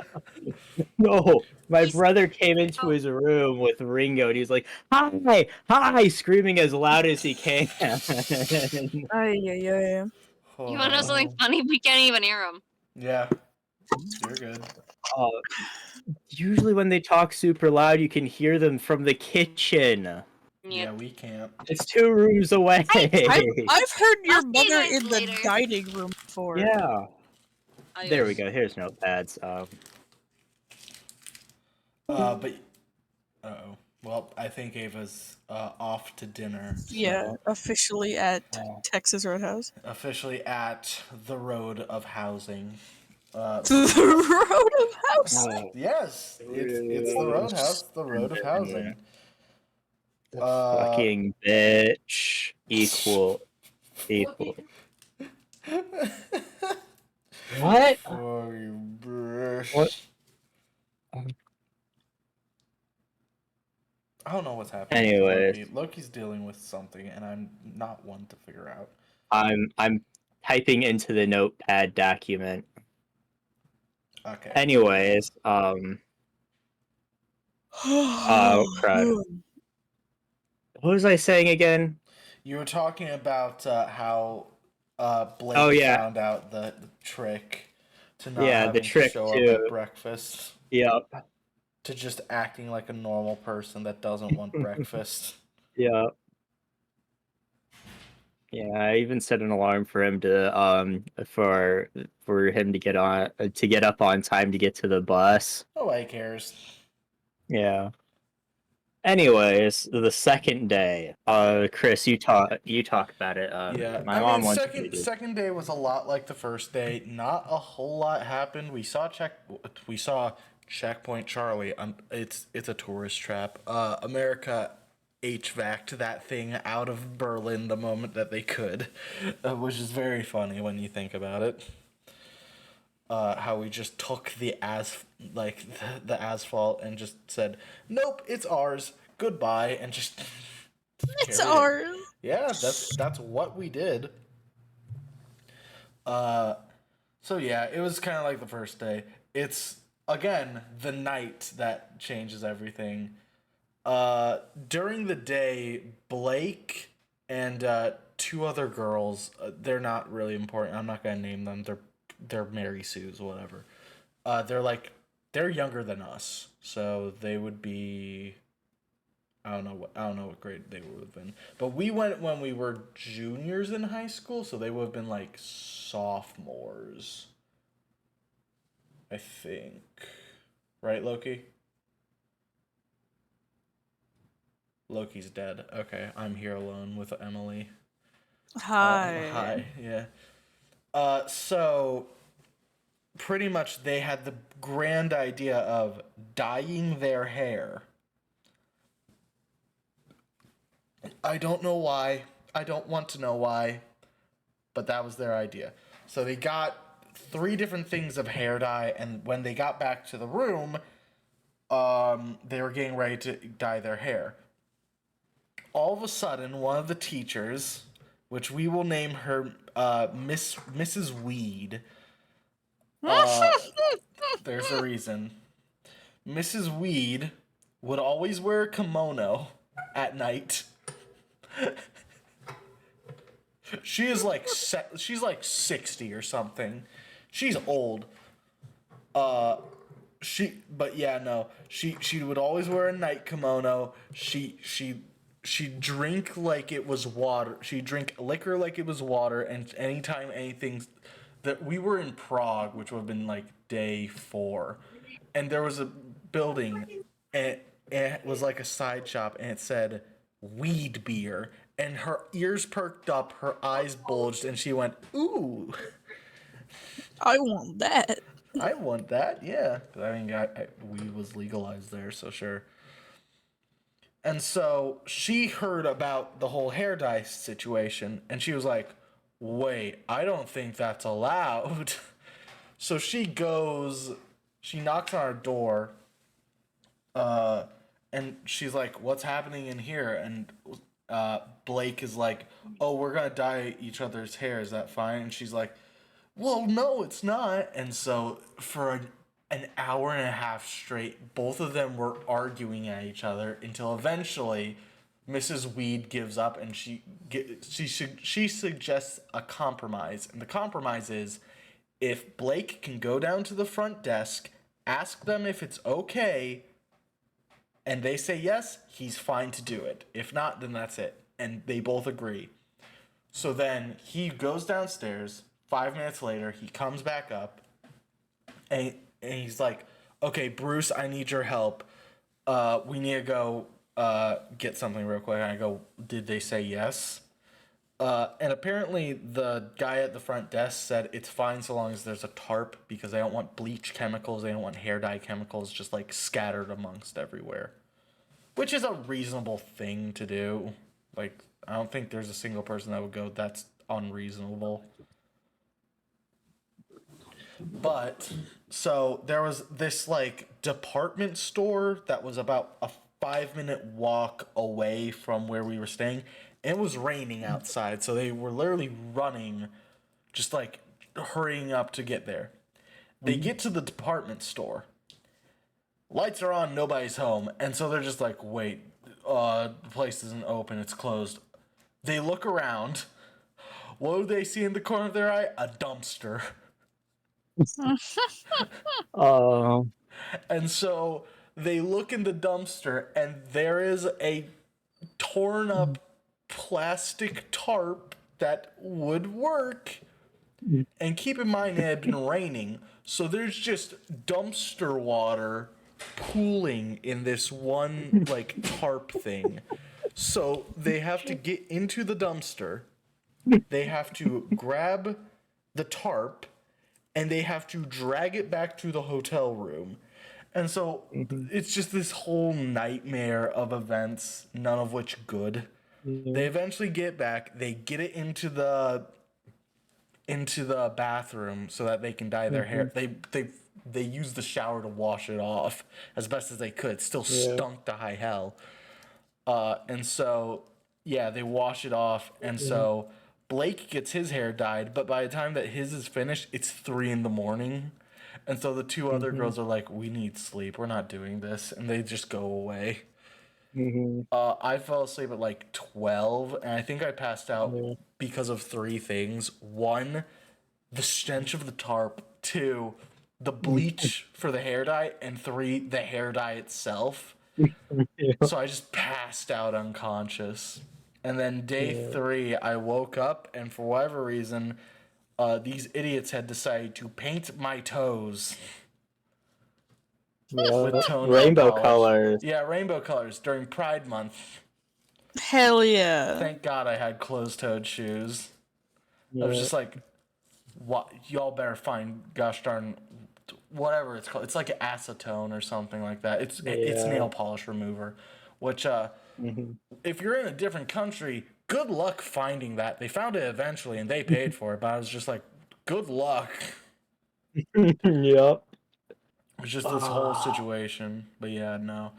D: No, my brother came into his room with Ringo, and he was like, "Hi!" screaming as loud as he can.
B: Yeah.
C: You want to know something funny? We can't even hear him.
A: Yeah, you're good.
D: Usually when they talk super loud, you can hear them from the kitchen.
A: Yeah, we can't.
D: It's 2 rooms away.
B: I've heard your
C: I'll see you
B: mother
C: guys
B: in the
C: later.
B: dining room before.
D: Yeah. There we go. Here's notepads.
A: But well, I think Ava's off to dinner. So
B: Yeah, officially at Texas Roadhouse.
A: officially at the Road of Housing.
B: The Road of Housing.
A: Yes, it's the Roadhouse, the Road of Housing.
D: Fucking bitch. Equal. What?
A: Oh, you brush.
D: What?
A: I don't know what's happening.
D: Anyways.
A: Loki's dealing with something, and I'm not one to figure out.
D: I'm typing into the notepad document.
A: Okay.
D: Anyways, crud. What was I saying again?
A: You were talking about how Blake found out the trick to not having to show up at breakfast.
D: Yep.
A: To just acting like a normal person that doesn't want breakfast.
D: Yeah. Yeah, I even set an alarm for him for him to get up on time to get to the bus.
A: Nobody cares.
D: Yeah. Anyways, the second day, Chris, you talk about it.
A: Yeah,
D: My
A: I
D: mom
A: mean,
D: wants to do
A: second day was a lot like the first day. Not a whole lot happened. We saw Checkpoint Charlie. It's a tourist trap. America HVAC'd that thing out of Berlin the moment that they could, which is very funny when you think about it. How we just took the asphalt and just said, "Nope, it's ours. Goodbye," and just
B: It's
A: carried it.
B: ours.
A: Yeah, that's what we did. Uh, so yeah, it was kind of like the first day. It's again the night that changes everything. During the day, Blake and two other girls. They're not really important. I'm not gonna name them. They're Mary Sue's, whatever. They're younger than us, so they would be. I don't know what grade they would have been. But we went when we were juniors in high school, so they would have been like sophomores. I think. Right, Loki? Loki's dead. Okay, I'm here alone with Emily.
B: Hi.
A: Hi, yeah. So pretty much they had the grand idea of dyeing their hair. I don't know why. I don't want to know why, but that was their idea. So they got 3 different things of hair dye, and when they got back to the room, they were getting ready to dye their hair. All of a sudden, one of the teachers, which we will name her Mrs. Weed, there's a reason. Mrs. Weed would always wear a kimono at night. She's like 60 or something. She's old. She would always wear a night kimono. She'd drink like it was water. She'd drink liquor like it was water, and anytime anything that we were in Prague, which would have been like day 4, and there was a building, and it was like a side shop, and it said weed beer, and her ears perked up, her eyes bulged, and she went, "Ooh,
B: I want that.
A: I want that." Yeah, I mean, weed was legalized there, so sure. And so she heard about the whole hair dye situation, and she was like, "Wait, I don't think that's allowed." So she knocks on our door, and she's like, "What's happening in here?" And Blake is like, "Oh, we're gonna dye each other's hair. Is that fine?" And she's like, "Well, no, it's not." And so for an hour and a half straight, both of them were arguing at each other until eventually Mrs. Weed gives up, and she suggests a compromise. And the compromise is, if Blake can go down to the front desk, ask them if it's okay, and they say yes, he's fine to do it. If not, then that's it. And they both agree. So then he goes downstairs. 5 minutes later, he comes back up, and he's like, "Okay, Bruce, I need your help. We need to go get something real quick." And I go, "Did they say yes?" And apparently the guy at the front desk said it's fine so long as there's a tarp, because they don't want bleach chemicals, they don't want hair dye chemicals just like scattered amongst everywhere. Which is a reasonable thing to do. Like, I don't think there's a single person that would go, "That's unreasonable." But so there was this like department store that was about a 5-minute walk away from where we were staying. And it was raining outside, so they were literally running, just like hurrying up to get there. They get to the department store. Lights are on, nobody's home, and so they're just like, "Wait, the place isn't open, it's closed." They look around. What do they see in the corner of their eye? A dumpster.
D: Oh.
A: And so they look in the dumpster, and there is a torn up plastic tarp that would work. And keep in mind, it had been raining, so there's just dumpster water pooling in this one, like, tarp thing. So they have to get into the dumpster, they have to grab the tarp, and they have to drag it back to the hotel room. And so it's just this whole nightmare of events, none of which good. They eventually get back, they get it into the bathroom so that they can dye their hair. They use the shower to wash it off as best as they could. It still stunk to high hell. And so they wash it off, and so Blake gets his hair dyed, but by the time that his is finished, it's 3 a.m. And so the two other girls are like, "We need sleep. We're not doing this," and they just go away. I fell asleep at like 12, and I think I passed out because of 3 things. 1, the stench of the tarp. 2, the bleach for the hair dye. And 3, the hair dye itself. So I just passed out unconscious. And then day 3, I woke up, and for whatever reason, these idiots had decided to paint my toes. With
D: rainbow
A: polish.
D: colors.
A: Yeah, rainbow colors during Pride Month.
B: Hell yeah.
A: Thank God I had closed-toed shoes. I was just like, "What? Y'all better find gosh darn whatever it's called. It's like acetone or something like that. It's nail polish remover, which if you're in a different country, good luck finding that. They found it eventually and they paid for it, but I was just like, good luck.
D: Yep.
A: It's just this whole situation. But yeah, no.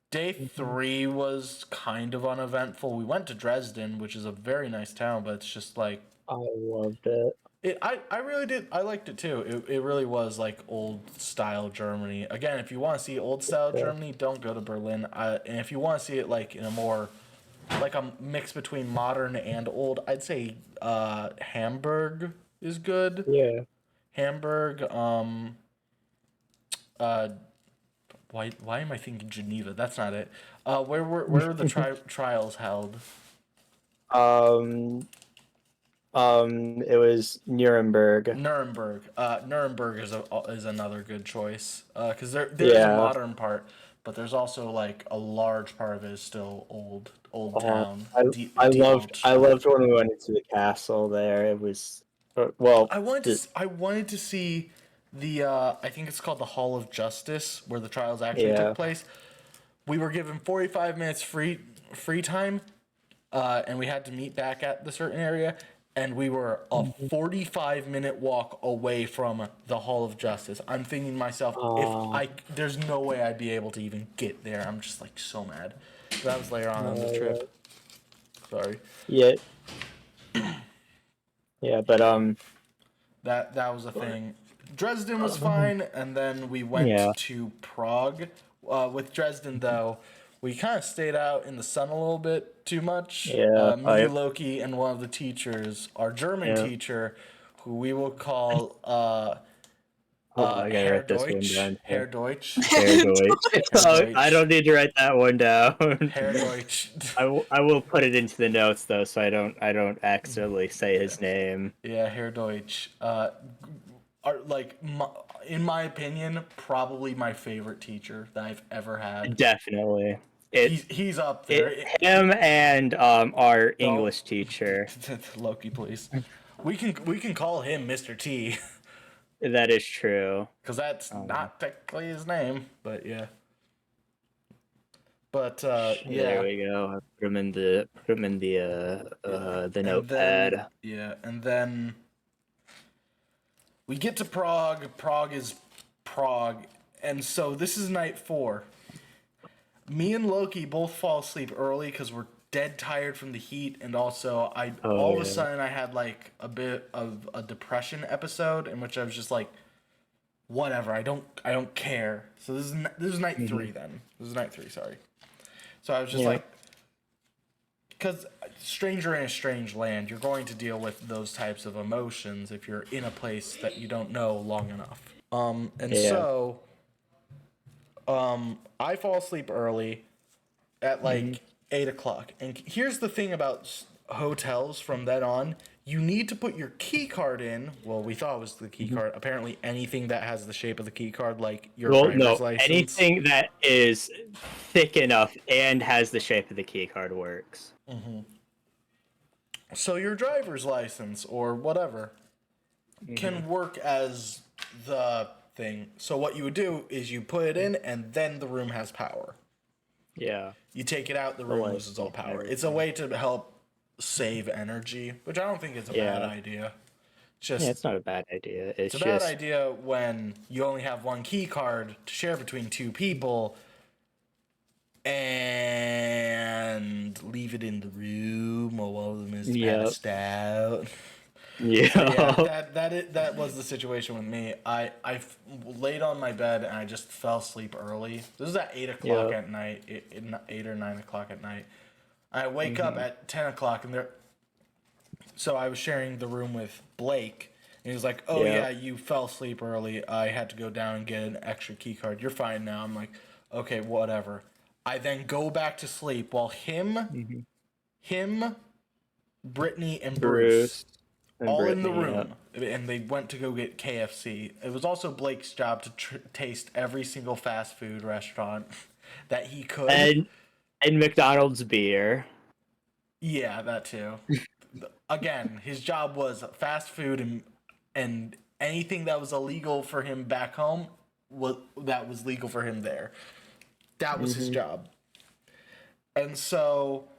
A: Day 3 was kind of uneventful. We went to Dresden, which is a very nice town, but it's just like...
D: I loved it.
A: I really did. I liked it too. It really was like old-style Germany. Again, if you want to see old-style Germany, don't go to Berlin. And if you want to see it like in a more... like a mix between modern and old, I'd say Hamburg is good.
D: Yeah.
A: Hamburg, why am I thinking Geneva? That's not it. Where were the trials held?
D: It was Nuremberg.
A: Nuremberg is another good choice. Because there's a modern part, but there's also like a large part of it is still old town.
D: I loved when we went into the castle there. It was
A: I wanted to see the I think it's called the Hall of Justice, where the trials actually took place. We were given 45 minutes free time, and we had to meet back at the certain area, and we were a 45-minute walk away from the Hall of Justice. I'm thinking to myself, there's no way I'd be able to even get there. I'm just like so mad. That was later on in the trip. Sorry.
D: Yeah. Yeah, but
A: that was a thing. Dresden was fine, and then we went to Prague. With Dresden, though, we kind of stayed out in the sun a little bit too much.
D: Yeah.
A: Me, Loki, and one of the teachers, our German teacher, who we will call Herr Deutsch. Herr Deutsch.
D: Herr Deutsch. I don't need to write that one down.
A: Herr Deutsch.
D: I will put it into the notes though, so I don't accidentally say his name.
A: Yeah, Herr Deutsch. In my opinion, probably my favorite teacher that I've ever had.
D: Definitely.
A: He's up there.
D: Him and our English teacher.
A: Loki, please. We can call him Mr. T.
D: That is true.
A: Because that's not technically his name, but yeah. But
D: There we go. Put him in the notepad.
A: And then we get to Prague. Prague is Prague, and so this is night 4. Me and Loki both fall asleep early because we're dead tired from the heat, and also all of a sudden I had like a bit of a depression episode in which I was just like, whatever, I don't care. So this is night 3 then. This is night 3, sorry. So I was just like, because stranger in a strange land, you're going to deal with those types of emotions if you're in a place that you don't know long enough. So I fall asleep early at like 8 o'clock. And here's the thing about hotels from then on, you need to put your key card in. Well, we thought it was the key
D: Mm-hmm.
A: card. Apparently, anything that has the shape of the key card, like your
D: Well,
A: driver's
D: no,
A: license.
D: anything that is thick enough and has the shape of the key card works.
A: So your driver's license or whatever can work as the thing. So what you would do is you put it in, and then the room has power.
D: Yeah.
A: You take it out, the room
D: like,
A: loses all power.
D: everything.
A: It's a way to help save energy, which I don't think is a bad idea. Just
D: Yeah, it's not a bad idea.
A: it's a bad idea when you only have one key card to share between two people and leave it in the room while one of them is passed out.
D: Yeah.
A: That was the situation with me. I laid on my bed and I just fell asleep early. This was at 8 o'clock at night, 8 or 9 o'clock at night. I wake up at 10 o'clock and so I was sharing the room with Blake. And he was like, "Oh yeah, you fell asleep early. I had to go down and get an extra key card. You're fine now." I'm like, "Okay, whatever." I then go back to sleep while him, Brittany, and Bruce all in the room, and they went to go get KFC. It was also Blake's job to taste every single fast food restaurant that he could,
D: and McDonald's beer.
A: Yeah, that too. Again, his job was fast food and anything that was illegal for him back home that was legal for him there. That was his job. And so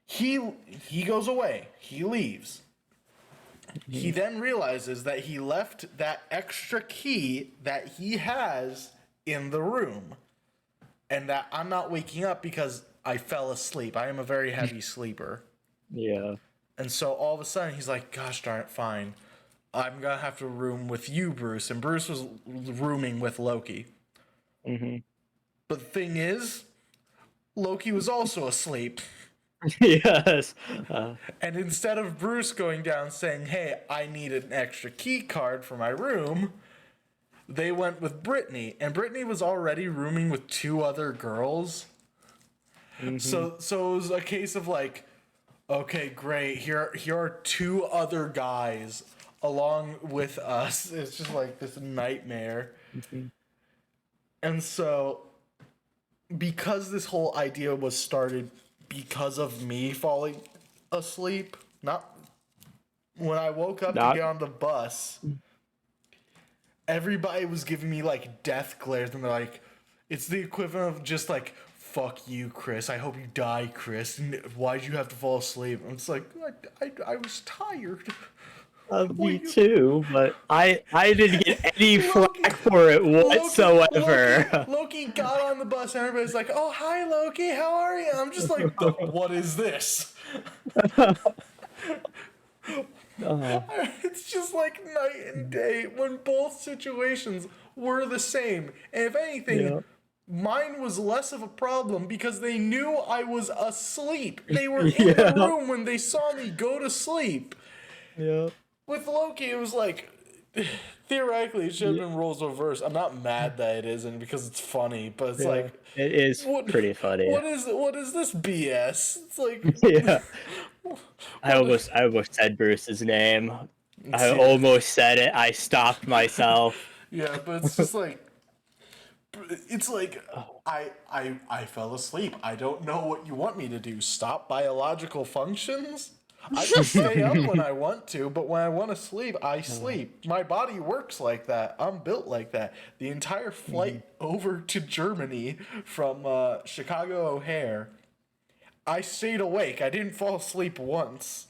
A: he goes away. He leaves. He then realizes that he left that extra key that he has in the room. And that I'm not waking up because I fell asleep. I am a very heavy sleeper.
D: Yeah.
A: And so all of a sudden he's like, "Gosh darn it, fine. I'm going to have to room with you, Bruce." And Bruce was rooming with Loki. But the thing is, Loki was also asleep.
D: Yes.
A: And instead of Bruce going down saying, "Hey, I need an extra key card for my room," they went with Brittany. And Brittany was already rooming with two other girls. So it was a case of like, okay, great. Here are two other guys along with us. It's just like this nightmare. And so, because this whole idea was started because of me falling asleep, not when I woke up to get on the bus, everybody was giving me like death glares, and they're like, it's the equivalent of just like, "Fuck you, Chris. I hope you die, Chris. And why'd you have to fall asleep?" And it's like, I was tired.
D: Me too, but I didn't get any flack for it whatsoever.
A: Loki got on the bus, and everybody's like, "Oh, hi, Loki. How are you?" I'm just like, "What is this?" It's just like night and day when both situations were the same. And if anything, mine was less of a problem because they knew I was asleep. They were in the room when they saw me go to sleep.
D: Yeah.
A: With Loki, it was like, theoretically, it should have been roles reversed. I'm not mad that it isn't because it's funny, but it's like,
D: it is pretty funny.
A: What is this BS? It's like,
D: I almost said Bruce's name. I almost said it. I stopped myself.
A: Yeah, but it's just like, I fell asleep. I don't know what you want me to do. Stop biological functions? I can stay up when I want to, but when I want to sleep, I sleep. My body works like that. I'm built like that. The entire flight over to Germany from Chicago O'Hare, I stayed awake. I didn't fall asleep once.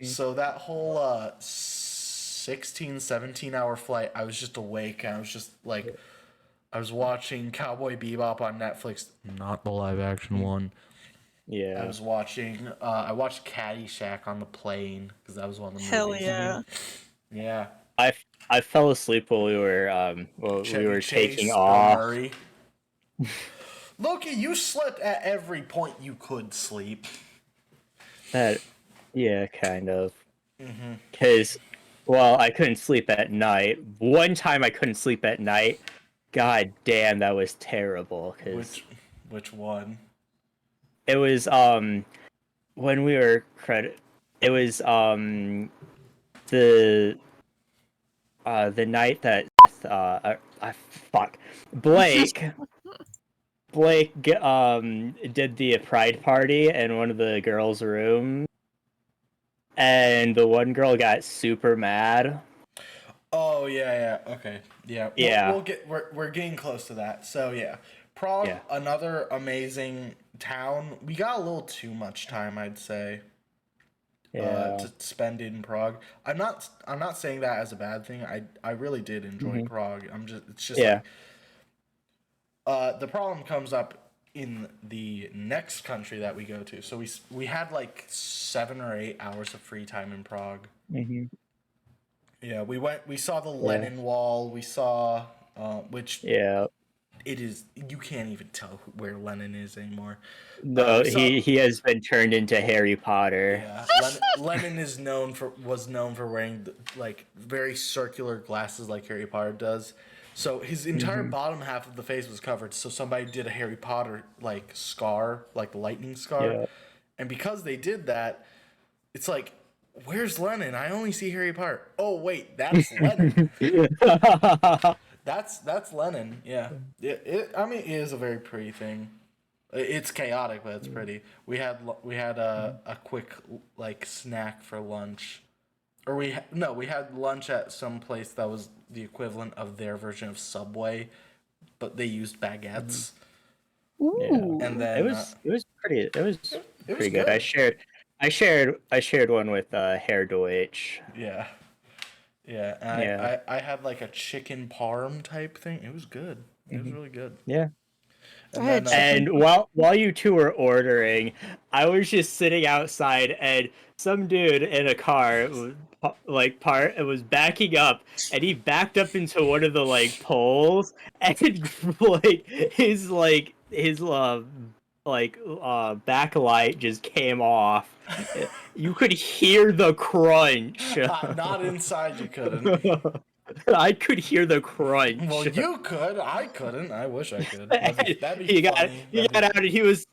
A: So that whole 16, 17-hour flight, I was just awake. And I was just like, I was watching Cowboy Bebop on Netflix. Not the live-action one.
D: Yeah.
A: I was watching, I watched Caddyshack on the plane, because that was one of the movies.
B: Hell yeah.
A: Yeah.
D: I fell asleep while we were taking off.
A: Loki, you slept at every point you could sleep.
D: Yeah, kind of. Because, I couldn't sleep at night. One time I couldn't sleep at night. God damn, that was terrible.
A: Which one?
D: It was when we were it was the night that fuck Blake did the pride party in one of the girls' rooms, and the one girl got super mad.
A: Oh yeah, okay, yeah.
D: Yeah.
A: We're getting close to that. So yeah, Prague,
D: Yeah.
A: another amazing town. We got a little too much time, I'd say, to spend in Prague. I'm not saying that as a bad thing. I really did enjoy Prague. It's just like, the problem comes up in the next country that we go to. So we had like 7 or 8 hours of free time in Prague. Yeah, we saw the Lenin Wall. We saw, which it is, you can't even tell where Lenin is anymore.
D: No, he has been turned into Harry Potter.
A: Yeah, Lenin was known for wearing like very circular glasses like Harry Potter does. So his entire bottom half of the face was covered. So somebody did a Harry Potter like scar, like the lightning scar, and because they did that, it's like, where's Lenin? I only see Harry Potter. Oh wait, that's Lenin. That's Lenin. Yeah. I mean, it is a very pretty thing. It's chaotic, but it's pretty. We had a quick like snack for lunch, or we had lunch at some place that was the equivalent of their version of Subway, but they used baguettes.
B: Ooh.
A: And then
D: it was pretty good.
A: good.
D: I shared one with Herr Deutsch.
A: Yeah. Yeah, and I had like a chicken parm type thing. It was good. It was really good.
D: Yeah.
A: And
D: while you two were ordering, I was just sitting outside, and some dude in a car was backing up, and he backed up into one of the like poles, and like his backlight just came off. You could hear the crunch.
A: not inside, you couldn't.
D: I could hear the crunch.
A: Well, you could. I couldn't. I wish I could. That'd be
D: he got
A: funny.
D: he got out, and he was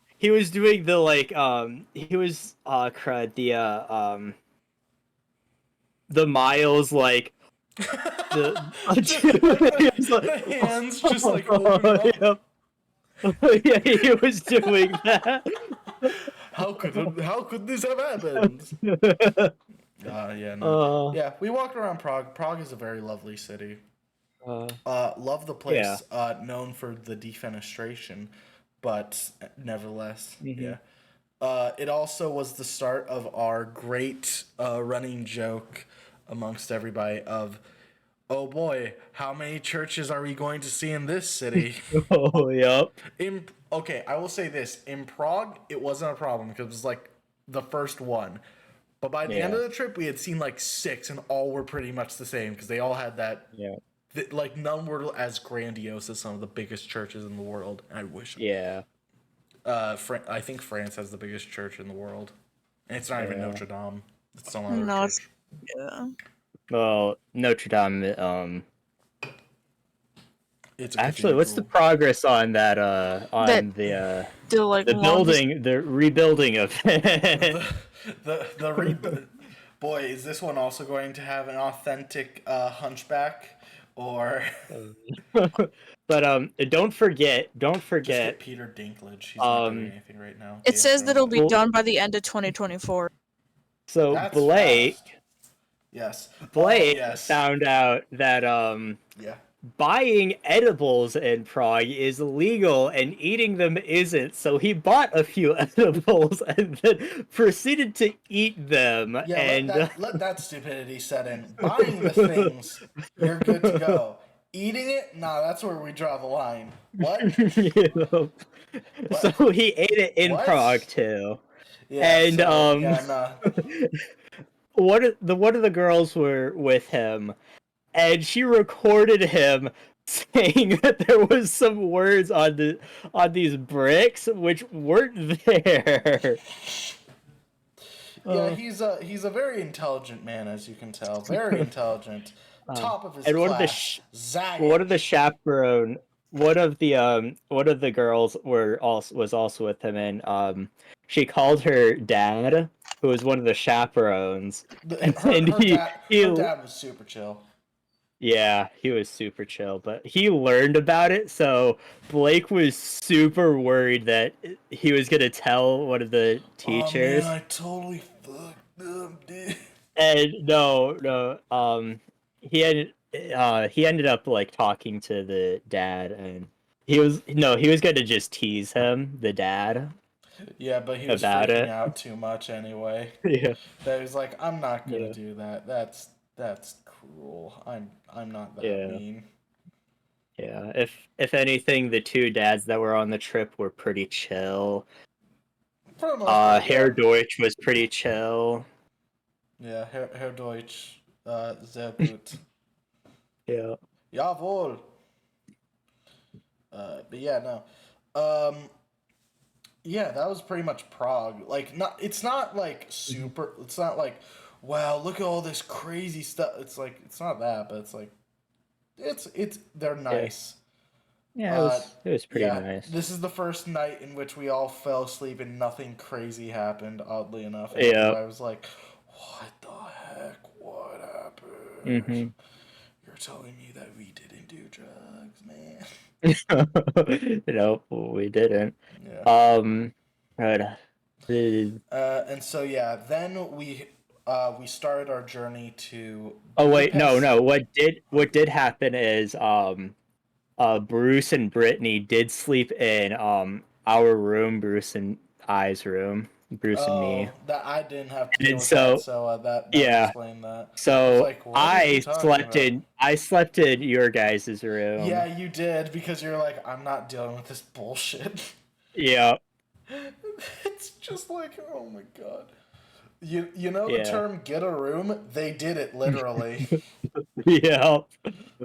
D: doing the like the miles like the
A: hands just like open up.
D: Yeah, he was doing that.
A: How could this have happened? Yeah, we walked around Prague. Prague is a very lovely city. Love the place. Known for the defenestration, but nevertheless, yeah. It also was the start of our great running joke amongst everybody of, oh boy, how many churches are we going to see in this city?
D: Oh, yep.
A: Okay, I will say this. In Prague, it wasn't a problem because it was like the first one. But by the end of the trip, we had seen like 6, and all were pretty much the same because they all had that. Yeah. Like none were as grandiose as some of the biggest churches in the world. I wish.
D: Yeah.
A: I think France has the biggest church in the world, and it's not even Notre Dame. It's some other church.
B: Yeah.
D: Well, Notre Dame.
A: It's
D: actually, what's the progress on that? The building, the rebuilding of
A: Boy, is this one also going to have an authentic hunchback, or?
D: But don't forget.
A: Just get Peter Dinklage. He's not doing anything right now.
B: It says that it'll be done by the end of 2024.
D: So
A: That's
D: Blake.
A: fast. Yes.
D: Blake found out that buying edibles in Prague is legal and eating them isn't. So he bought a few edibles and then proceeded to eat them.
A: Yeah,
D: and
A: let that stupidity set in. Buying the things, you're good to go. Eating it? Nah, that's where we draw the line. What?
D: So he ate it in Prague too.
A: Yeah,
D: and one of the girls were with him, and she recorded him saying that there was some words on these bricks which weren't there.
A: Yeah, he's a very intelligent man, as you can tell. Very intelligent. Top of his
D: and
A: class.
D: One of the girls was also with him, and she called her dad, who was one of the chaperones, and
A: Her dad,
D: he
A: her dad was super chill.
D: yeah, he was super chill, but he learned about it, so Blake was super worried that he was gonna tell one of the
A: Oh man,
D: teachers.
A: I totally fucked them, dude.
D: And no, he ended up like talking to the dad, and he was gonna just tease him, the dad,
A: Yeah, but he was
D: about
A: freaking
D: it.
A: out too much anyway.
D: Yeah,
A: That he was like, I'm not gonna
D: yeah,
A: do that. That's cruel. I'm not that
D: yeah,
A: mean.
D: yeah. If anything, the two dads that were on the trip were pretty chill.
A: For the most part,
D: Herr
A: yeah.
D: Deutsch was pretty chill.
A: Yeah, Herr Deutsch, sehr gut.
D: Yeah.
A: Jawohl. But yeah, no. Um, yeah, that was pretty much Prague. Like, it's not like super. It's not like, wow, look at all this crazy stuff. It's like it's not that, but it's like, they're
D: Yeah.
A: nice.
D: Yeah, it was pretty
A: Yeah,
D: nice.
A: this is the first night in which we all fell asleep and nothing crazy happened. Oddly enough, and
D: Yeah.
A: everybody was like, "What the heck? What happened?"
D: Mm-hmm.
A: You're telling me that we didn't do drugs, man?
D: No, we didn't.
A: Yeah.
D: But,
A: And so yeah, then we started our journey to
D: oh wait,
A: Budapest.
D: no. What did happen is Bruce and Brittany did sleep in our room, Bruce and I's room, Bruce and me.
A: Oh, that I didn't have to deal
D: And
A: with that,
D: so
A: so that would
D: yeah,
A: explain that. I was
D: so
A: like, what are you talking about?
D: I slept in your guys' room.
A: Yeah, you did because you're like, I'm not dealing with this bullshit.
D: Yeah.
A: It's just like, oh my god. You know the
D: Yeah.
A: term "get a room"? They did it literally.
D: Yeah.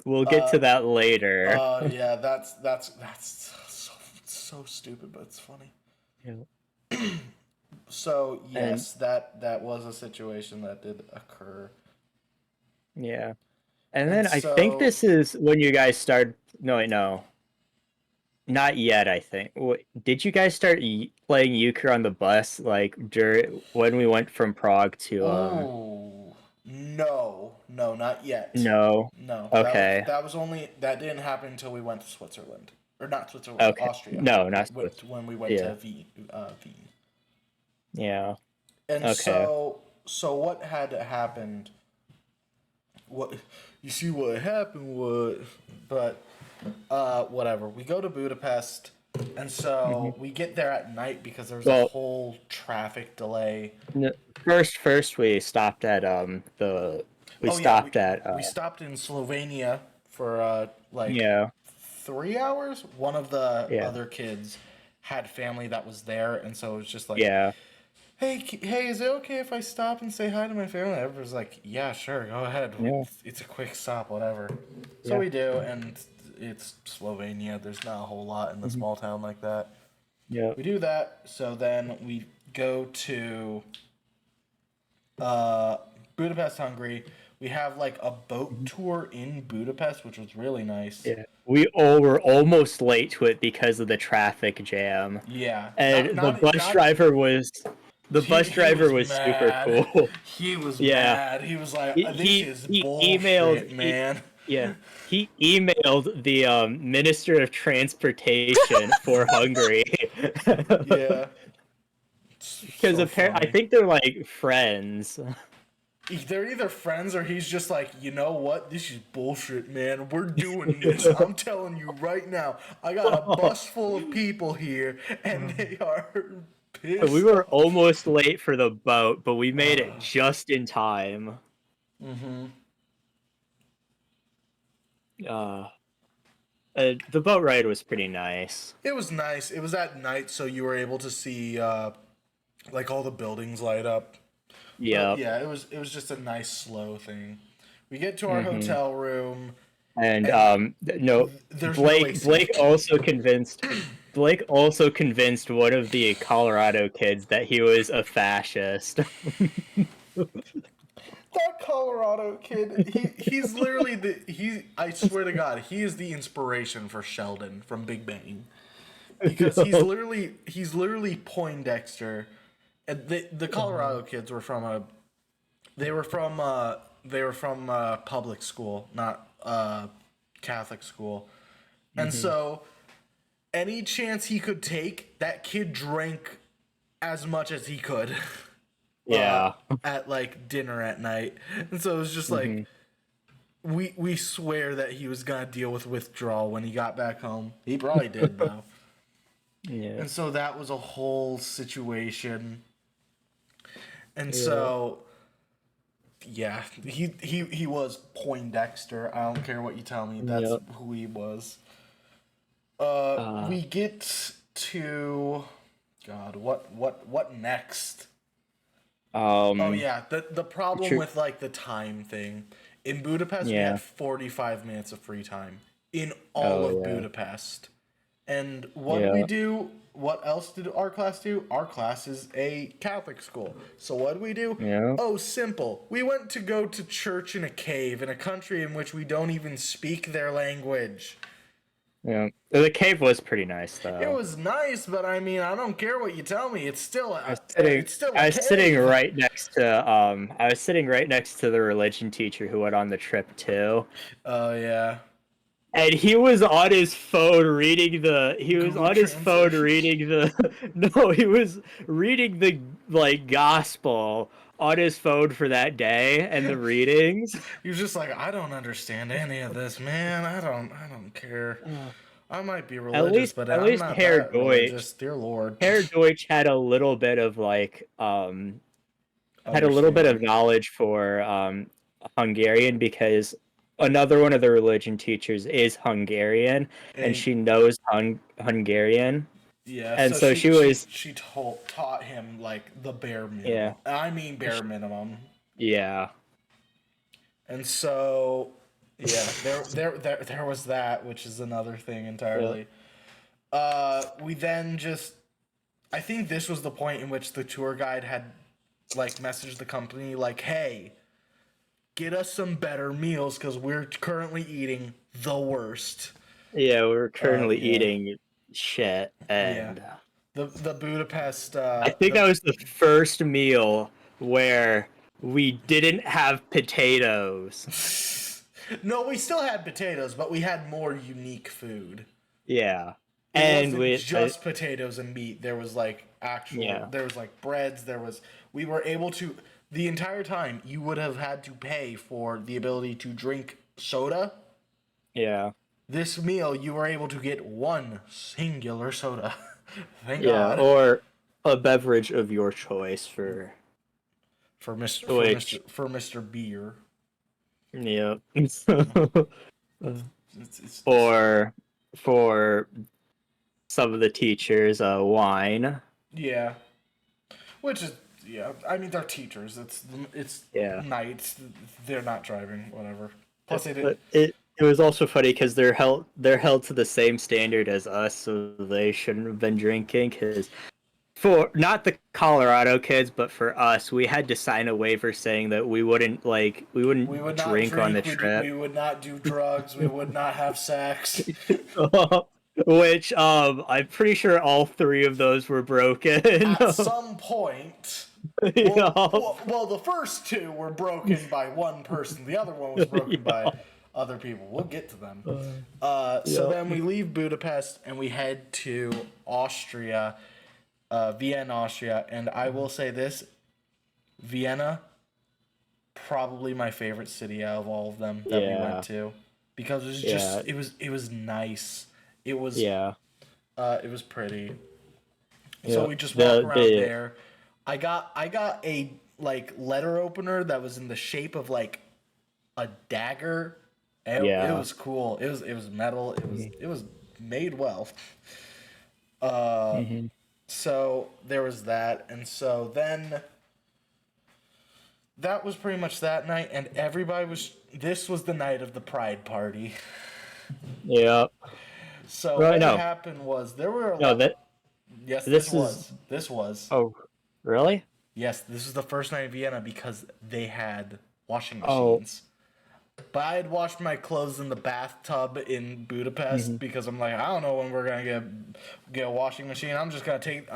D: We'll get to that later.
A: Yeah, that's so stupid, but it's funny.
D: Yeah.
A: So yes, that was a situation that did occur.
D: Yeah. And
A: And
D: then I think
A: so-
D: this is when you guys started. No, wait, no. Not yet, I think. Did you guys start playing euchre on the bus like when we went from Prague to
A: Oh no, not yet.
D: No.
A: No.
D: Okay.
A: That didn't happen until we went to Switzerland, or not Switzerland,
D: Okay.
A: Austria.
D: No, not
A: When we went
D: Yeah.
A: to Wien.
D: Yeah.
A: And
D: Okay.
A: so what had happened? What you see? What happened was, but whatever. We go to Budapest, and so we get there at night because there was a
D: Well-
A: whole traffic delay.
D: First we stopped at we stopped at
A: we stopped in Slovenia for like
D: yeah.
A: 3 hours. One of the
D: Yeah.
A: other kids had family that was there, and so it was just like,
D: Yeah.
A: hey, is it okay if I stop and say hi to my family? Everyone's like, yeah, sure, go ahead.
D: Yeah.
A: It's a quick stop, whatever. So
D: Yeah.
A: we do, and it's Slovenia. There's not a whole lot in the small town like that.
D: Yeah.
A: We do that, so then we go to Budapest, Hungary. We have like a boat tour in Budapest, which was really nice.
D: Yeah. We all were almost late to it because of the traffic jam.
A: Yeah.
D: And the bus driver was super
A: mad.
D: cool.
A: He was
D: Yeah.
A: mad. He was like,
D: He
A: this is
D: emailed
A: bullshit, man.
D: Yeah, he emailed the Minister of Transportation for Hungary.
A: Yeah.
D: Because
A: So
D: apparently, I
A: funny.
D: think they're like friends.
A: They're either friends or he's just like, you know what? This is bullshit, man. We're doing this. I'm telling you right now. I got a bus full of people here, and they are pissed.
D: We were almost late for the boat, but we made it just in time.
A: Mm-hmm.
D: The boat ride was pretty nice.
A: It was nice. It was at night, so you were able to see like all the buildings light up.
D: Yeah.
A: Yeah, it was just a nice slow thing. We get to our hotel room,
D: And no,
A: there's
D: Blake also convinced one of the Colorado kids that he was a fascist.
A: That Colorado kid, he's literally I swear to God, he is the inspiration for Sheldon from Big Bang. Because he's literally Poindexter And the Colorado kids were from a they were from public school, not Catholic school. And so any chance he could take, that kid drank as much as he could.
D: Yeah.
A: At like dinner at night. And so it was just like we swear that he was gonna deal with withdrawal when he got back home. He probably did though.
D: Yeah.
A: And so that was a whole situation. And so yeah, he was Poindexter. I don't care what you tell me. That's who he was. We get to God, what next? Oh yeah, the problem with like the time thing. In Budapest we had 45 minutes of free time in all of Budapest. And what did we do? What else did our class do? Our class is a Catholic school. So what did we do?
D: Yeah.
A: Oh, simple. We went to go to church in a cave in a country in which we don't even speak their language.
D: Yeah. The cave was pretty nice though.
A: It was nice, but I mean, I don't care what you tell me. It's still
D: I was sitting right next to the religion teacher who went on the trip too.
A: Oh yeah.
D: And he was on his phone reading the he was reading the like gospel on his phone for that day and the readings.
A: He was just like, I don't understand any of this, man. I don't care. I might be religious, but I'm not that religious. Dear Lord.
D: Herr Deutsch had a little bit of like had a little bit of knowledge for Hungarian because another one of the religion teachers is Hungarian and she knows Hungarian.
A: Yeah,
D: and so she
A: taught him like the bare minimum.
D: Yeah,
A: I mean bare minimum.
D: Yeah.
A: And so yeah, there was that, which is another thing entirely. We then I think this was the point in which the tour guide had like messaged the company like, hey, get us some better meals because we're currently eating the worst.
D: Yeah, we're currently eating shit. And
A: the Budapest
D: I think that was the first meal where we didn't have potatoes.
A: No, we still had potatoes, but we had more unique food.
D: Yeah.
A: It wasn't just potatoes and meat. There was like there was like breads, we were able to the entire time you would have had to pay for the ability to drink soda.
D: Yeah.
A: This meal, you were able to get one singular soda. Thank God.
D: Or a beverage of your choice for
A: Mr. Beer.
D: Yeah. Or for some of the teachers, wine.
A: Yeah. Which is I mean they're teachers. It's night. They're not driving. Whatever. Plus they didn't.
D: It was also funny because they're held to the same standard as us, so they shouldn't have been drinking. Because for not the Colorado kids, but for us, we had to sign a waiver saying that we wouldn't drink on the trip.
A: We would not do drugs. We would not have sex.
D: Which I'm pretty sure all three of those were broken
A: at some point. Well, the first two were broken by one person. The other one was broken by other people. We'll get to them. So then we leave Budapest and we head to Austria, Vienna, Austria. And I will say this, Vienna, probably my favorite city out of all of them that we went to. Because it was just, it was nice. It was, it was pretty. So we just walk around there. I got a like letter opener that was in the shape of like a dagger. It was cool. It was metal. It was made well. So there was that, and so then that was pretty much that night, and this was the night of the Pride party.
D: Yeah.
A: So what happened was there were a lot. Yes, this was.
D: Oh, really?
A: Yes, this was the first night in Vienna because they had washing machines. But I had washed my clothes in the bathtub in Budapest because I'm like, I don't know when we're gonna get a washing machine. I'm just gonna take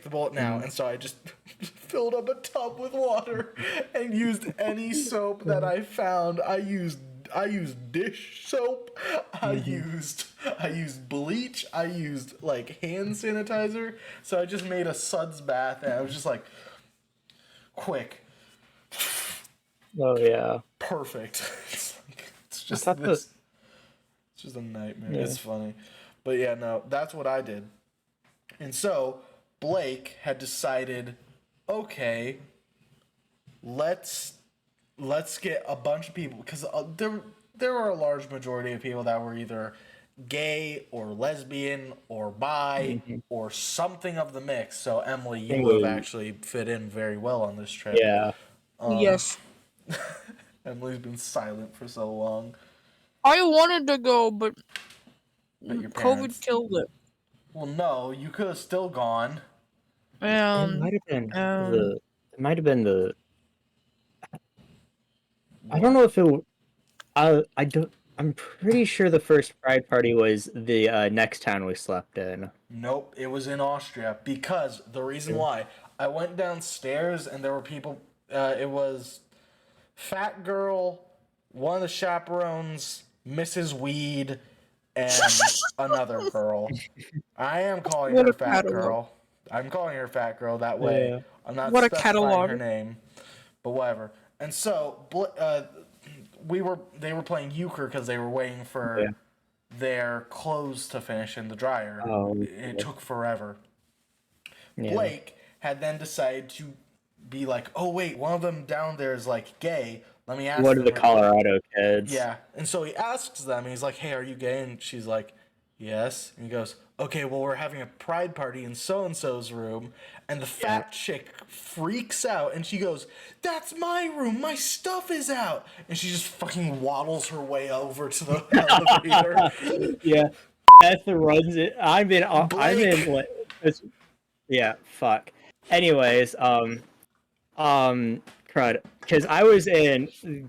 A: the bullet now. And so I just filled up a tub with water and used any soap that I found. I used dish soap. I used bleach. I used like hand sanitizer. So I just made a suds bath, and I was just like, quick,
D: Oh yeah.
A: perfect. It's just
D: thought
A: this. It's just a nightmare.
D: Yeah.
A: It's funny, but yeah, no, that's what I did. And so Blake had decided, okay, let's get a bunch of people, because there were a large majority of people that were either gay or lesbian or bi or something of the mix. So Emily, you would have actually fit in very well on this trip.
D: Yeah.
B: Yes.
A: Emily's been silent for so long.
B: I wanted to go, but
A: Your
B: COVID
A: parents.
B: killed it.
A: Well, no, you could have still gone.
D: It might have been the. It might have been the. I don't know if it. I don't. I'm pretty sure the first Pride party was the next town we slept in.
A: Nope, it was in Austria, because the reason why, I went downstairs and there were people. It was Fat Girl, one of the chaperones, Mrs. Weed, and another girl. I am calling
B: What
A: her
B: a
A: Fat
B: catalog.
A: Girl. I'm calling her Fat Girl that way.
D: Yeah.
A: I'm not
B: What a
A: specifying
B: catalog.
A: her name, but whatever. And so they were playing euchre because they were waiting for their clothes to finish in the dryer.
D: Oh,
A: It took forever.
D: Yeah.
A: Blake had then decided to be like, oh wait, one of them down there is like gay. Let me ask
D: One
A: them
D: of the
A: real quick."
D: Colorado kids.
A: Yeah, and so he asks them, and he's like, hey, are you gay? And she's like, yes. And he goes, okay, well, we're having a pride party in so-and-so's room. And the fat chick freaks out, and she goes, that's my room, my stuff is out. And she just fucking waddles her way over to the elevator.
D: Yeah. Beth runs it. I'm in. Like, yeah. Fuck. Anyways, crud. Because I was in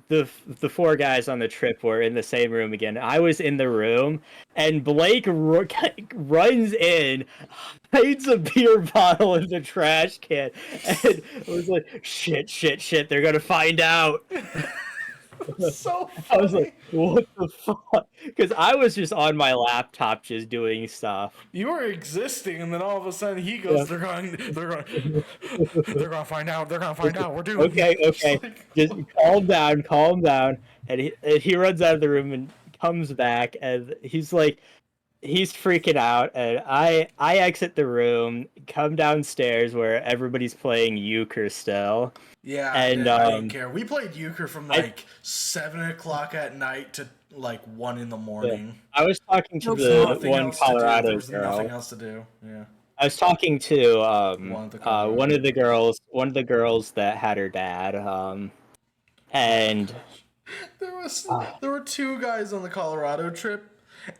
D: the four guys on the trip were in the same room again. I was in the room, and Blake runs in, hides a beer bottle in the trash can, and was like, "Shit! They're gonna find out."
A: So funny.
D: I was like, "What the fuck?" Because I was just on my laptop, just doing stuff.
A: You were existing, and then all of a sudden he goes, "They're going to find out. They're going to find out. We're doomed."
D: Okay. Just calm down. And he runs out of the room and comes back, and he's like, he's freaking out, and I exit the room, come downstairs where everybody's playing euchre still.
A: Yeah,
D: and
A: I didn't care. We played euchre from like 7 o'clock at night to like 1 in the morning.
D: I was talking to
A: There
D: the one Colorado
A: There was
D: girl.
A: nothing else to do. Yeah.
D: I was talking to
A: One of the
D: one of the girls that had her dad, and
A: there were 2 guys on the Colorado trip.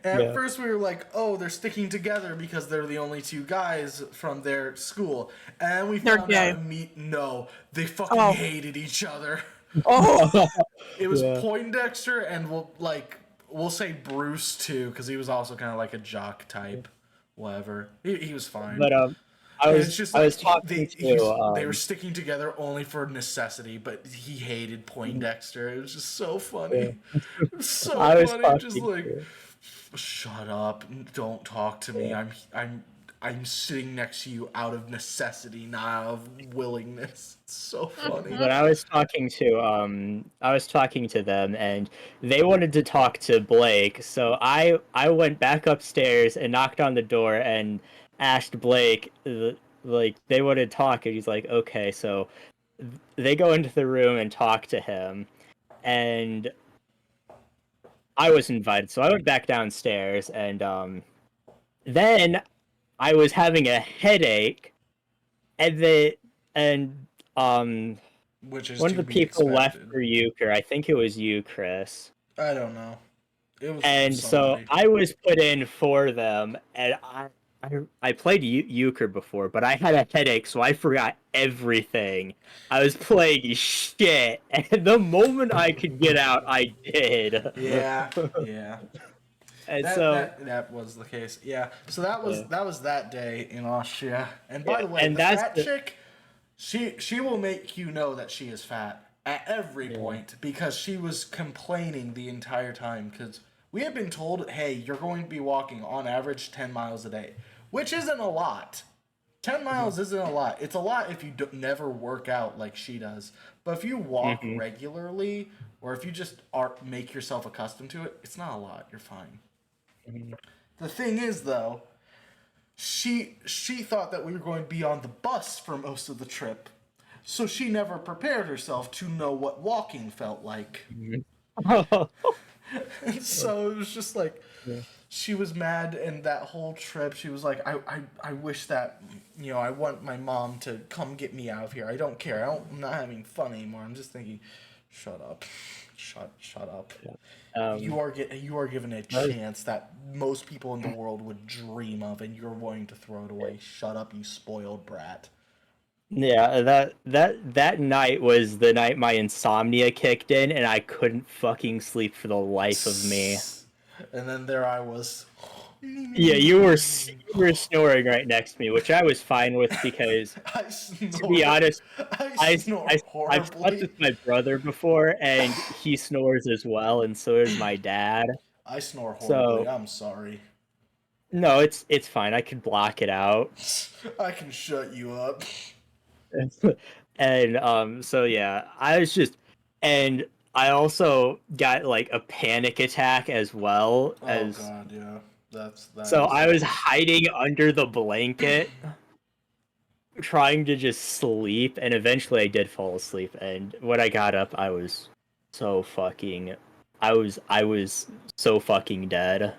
A: And at first we were like, oh, they're sticking together because they're the only 2 guys from their school. And then we found out no, they fucking hated each other.
B: Oh,
A: It was Poindexter, and we'll say Bruce too, because he was also kind of like a jock type. Whatever, he was fine.
D: But I was talking to
A: they were sticking together only for necessity, but he hated Poindexter. It was just so funny. It was so funny, just like, shut up, don't talk to me. I'm sitting next to you out of necessity, not out of willingness. It's so funny.
D: But I was talking to them, and they wanted to talk to Blake. So I went back upstairs and knocked on the door and asked Blake, like, they wanted to talk, and he's like, okay. So they go into the room and talk to him, and I was invited. So I went back downstairs, and then I was having a headache, and
A: which is
D: one of the people left for euchre. I think it was you, Chris.
A: I don't know. It was
D: and so I was put in for them, and I played euchre before, but I had a headache, so I forgot everything. I was playing shit, and the moment I could get out, I did.
A: Yeah, yeah.
D: And
A: That
D: so,
A: that that was the case. Yeah. So that
D: yeah.
A: was that day in Austria. And by
D: Yeah,
A: the way,
D: and
A: the
D: that's
A: fat chick, she will make you know that she is fat at every
D: Yeah.
A: point because she was complaining the entire time because we had been told, "Hey, you're going to be walking on average 10 miles a day," which isn't a lot. 10 miles isn't a lot. It's a lot if you never work out like she does. But if you walk
D: Mhm.
A: regularly or if you just make yourself accustomed to it, it's not a lot. You're fine.
D: Mhm.
A: The thing is, though, she thought that we were going to be on the bus for most of the trip, so she never prepared herself to know what walking felt like. And so it was just like
D: Yeah.
A: she was mad, and that whole trip she was like, I wish that I want my mom to come get me out of here. I don't care. I'm not having fun anymore. I'm just thinking, shut up, shut up.
D: Um,
A: You are given a chance that most people in the world would dream of, and you're willing to throw it away. Shut up, you spoiled brat.
D: yeah, that night was the night my insomnia kicked in, and I couldn't fucking sleep for the life of me.
A: And then there I was.
D: Yeah, you were snoring right next to me, which I was fine with because,
A: I
D: to be
A: snore.
D: honest,
A: I
D: I,
A: snore
D: I've slept
A: horribly.
D: with my brother before, and he snores as well, and so does my dad.
A: I snore horribly.
D: So
A: I'm sorry.
D: no, it's fine. I could block it out.
A: I can shut you up.
D: And so yeah, I was just, and I also got like a panic attack as well
A: Oh
D: as,
A: god, yeah. That
D: so
A: is
D: I
A: the
D: was
A: worst.
D: hiding under the blanket trying to just sleep, and eventually I did fall asleep, and when I got up I was so fucking, I was so fucking dead.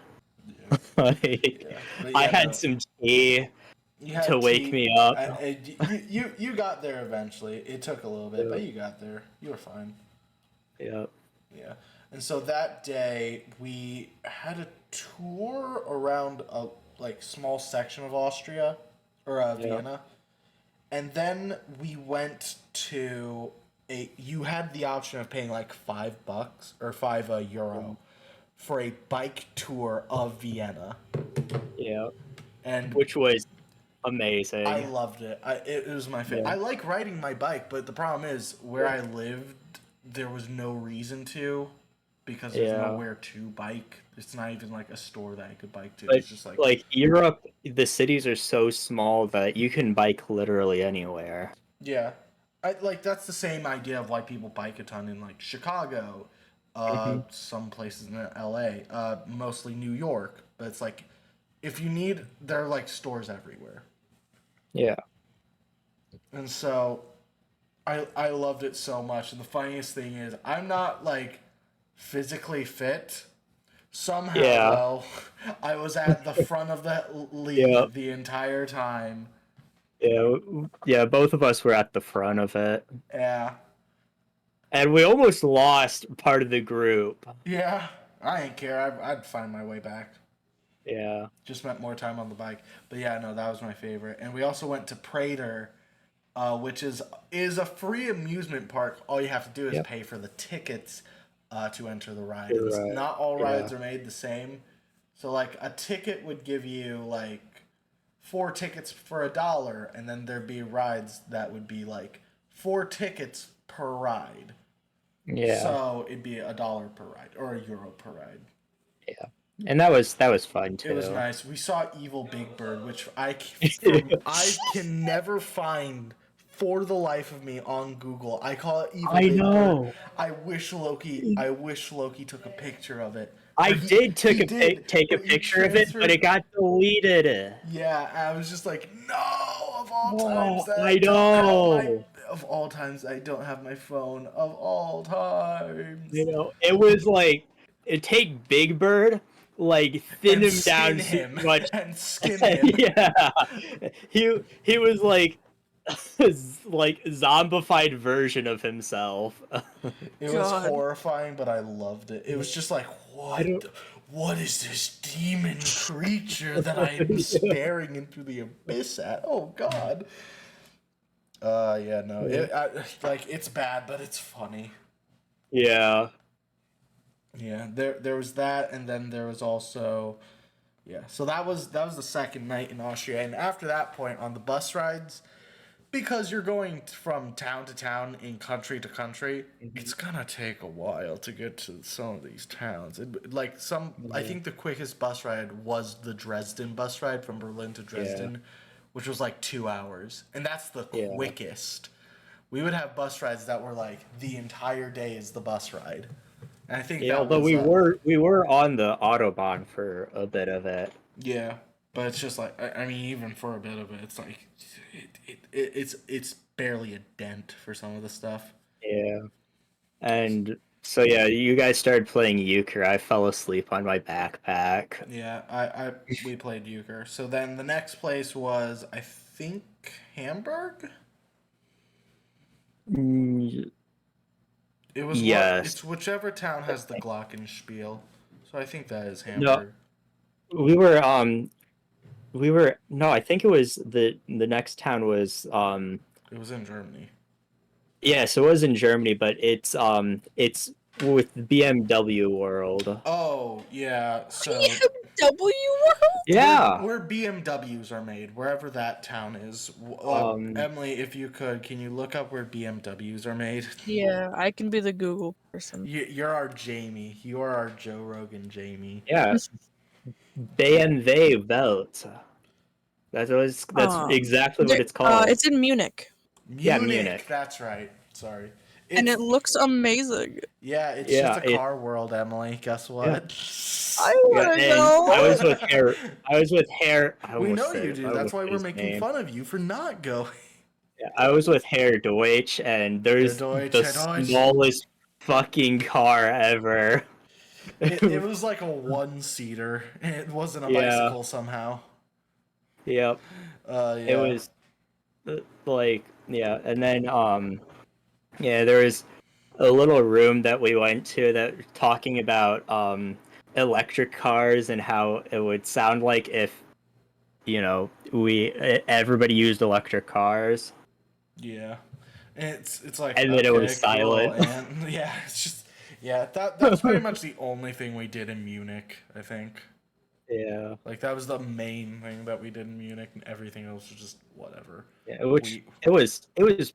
A: Yeah,
D: Like,
A: yeah. But
D: I
A: yeah,
D: had
A: no.
D: some tea
A: You
D: to
A: had
D: wake
A: tea.
D: me up.
A: You got there eventually. It took a little bit,
D: Yeah.
A: but you got there. You were fine.
D: Yeah.
A: Yeah. And so that day we had a tour around a like small section of Austria or
D: Yeah.
A: Vienna. And then we went to you had the option of paying like $5 or five euro for a bike tour of Vienna.
D: Yeah.
A: And
D: Which was
A: I
D: amazing.
A: loved it. It was my favorite.
D: Yeah.
A: I like riding my bike, but the problem is where I lived, there was no reason to, because there's
D: Yeah.
A: nowhere to bike. It's not even like a store that I could bike to.
D: But
A: It's just
D: like Europe, the cities are so small that you can bike literally anywhere.
A: yeah, I like that's the same idea of why people bike a ton in like Chicago,
D: Hmm.
A: some places in L.A., mostly New York. But it's like if you need, there are like stores everywhere,
D: Yeah.
A: and so I loved it so much. And the funniest thing is, I'm not like physically fit. Somehow,
D: Yeah.
A: though, I was at the front of the
D: Yeah.
A: lead the entire time.
D: Yeah. Yeah. Both of us were at the front of it.
A: Yeah,
D: And we almost lost part of the group.
A: yeah. I ain't care. I'd find my way back.
D: Yeah.
A: Just meant more time on the bike. But yeah, no, that was my favorite. And we also went to Prater, which is a free amusement park. All you have to do is
D: Yep.
A: pay for the tickets to enter the ride.
D: You're
A: And
D: right.
A: not all
D: Yeah.
A: rides are made the same. So like a ticket would give you like 4 tickets for $1, and then there'd be rides that would be like 4 tickets per ride.
D: Yeah.
A: So it'd be $1 per ride or €1 per ride.
D: Yeah. And that was fun too.
A: It was nice. We saw Evil Big Bird, which I can never find for the life of me on Google. I call it Evil
D: I
A: Big
D: know.
A: Bird. I wish Loki took a picture of it.
D: I
A: But
D: did
A: he did,
D: take a
A: but he
D: picture of it, but
A: transferred.
D: it got deleted.
A: Yeah, I was just like, no. Of all times
D: Oh,
A: that
D: I know.
A: of all times I don't have my phone. Of all times.
D: You know, it was like, it take Big Bird, like thin
A: And
D: him
A: skin
D: down
A: him
D: so much.
A: and skin him.
D: Yeah, he was like like zombified version of himself.
A: It was
B: God.
A: horrifying, but I loved it. It was just like,
D: I don't.
A: what is this demon creature that I am staring into the abyss at? Oh God. Yeah, no, like it's bad, but it's funny.
D: Yeah.
A: Yeah, there was that, and then there was also, yeah. So that was the second night in Austria, and after that point on the bus rides, because you're going from town to town in country to country, it's gonna take a while to get to some of these towns. I think the quickest bus ride was the Dresden bus ride from Berlin to Dresden, which was like 2 hours, and that's the
D: Yeah.
A: quickest. We would have bus rides that were like the entire day is the bus ride. And I think
D: Yeah,
A: that
D: although
A: was
D: we were on the Autobahn for a bit of it.
A: yeah, but it's just like I mean, even for a bit of it, it's like it's barely a dent for some of the stuff.
D: Yeah. And so yeah, you guys started playing euchre. I fell asleep on my backpack.
A: Yeah, we played euchre. So then the next place was I think Hamburg.
D: Mm,
A: It was
D: yes.
A: it's whichever town has the glockenspiel. So I think that is
D: No,
A: Hamburg.
D: we were no, I think it was the next town was
A: It was in Germany.
D: yes, it was in Germany, but it's with BMW World.
A: Oh yeah, so
B: BMW World?
D: Yeah.
A: where BMWs are made, wherever that town is.
D: Um
A: Emily, if you could, can you look up where BMWs are made?
B: Yeah, I can be the Google person.
A: You're our Jamie. You are our Joe Rogan Jamie.
D: yeah, BMW Welt. That's exactly what it's called.
B: It's in Munich,
D: Yeah,
A: Munich.
D: Munich.
A: That's right. Sorry.
B: and
A: It's
B: it looks amazing.
A: yeah. It's
D: Yeah,
A: just a car world, Emily. Guess what?
B: I
D: Yeah,
B: want to
D: and
B: know.
D: I was with hair. I was with hair. I
A: We
D: almost
A: know
D: said
A: you
D: it.
A: do.
D: I
A: That's
D: almost
A: why
D: said
A: we're
D: his
A: making
D: name.
A: fun of you for not going.
D: Yeah, I was with Herr Deutsch, and there's
A: Deutsch,
D: the
A: Herr Deutsch.
D: smallest fucking car ever.
A: It was like a one-seater. It wasn't a
D: Yeah.
A: bicycle somehow.
D: Yep. It
A: Yeah.
D: was like yeah, and then yeah, there was a little room that we went to that talking about electric cars and how it would sound like if everybody used electric cars.
A: Yeah. It's like
D: And then it was
A: okay, cool,
D: silent.
A: and yeah, it's just yeah. That's pretty much the only thing we did in Munich. I think
D: Yeah.
A: like that was the main thing that we did in Munich, and everything else was just whatever.
D: Yeah, which
A: We
D: it was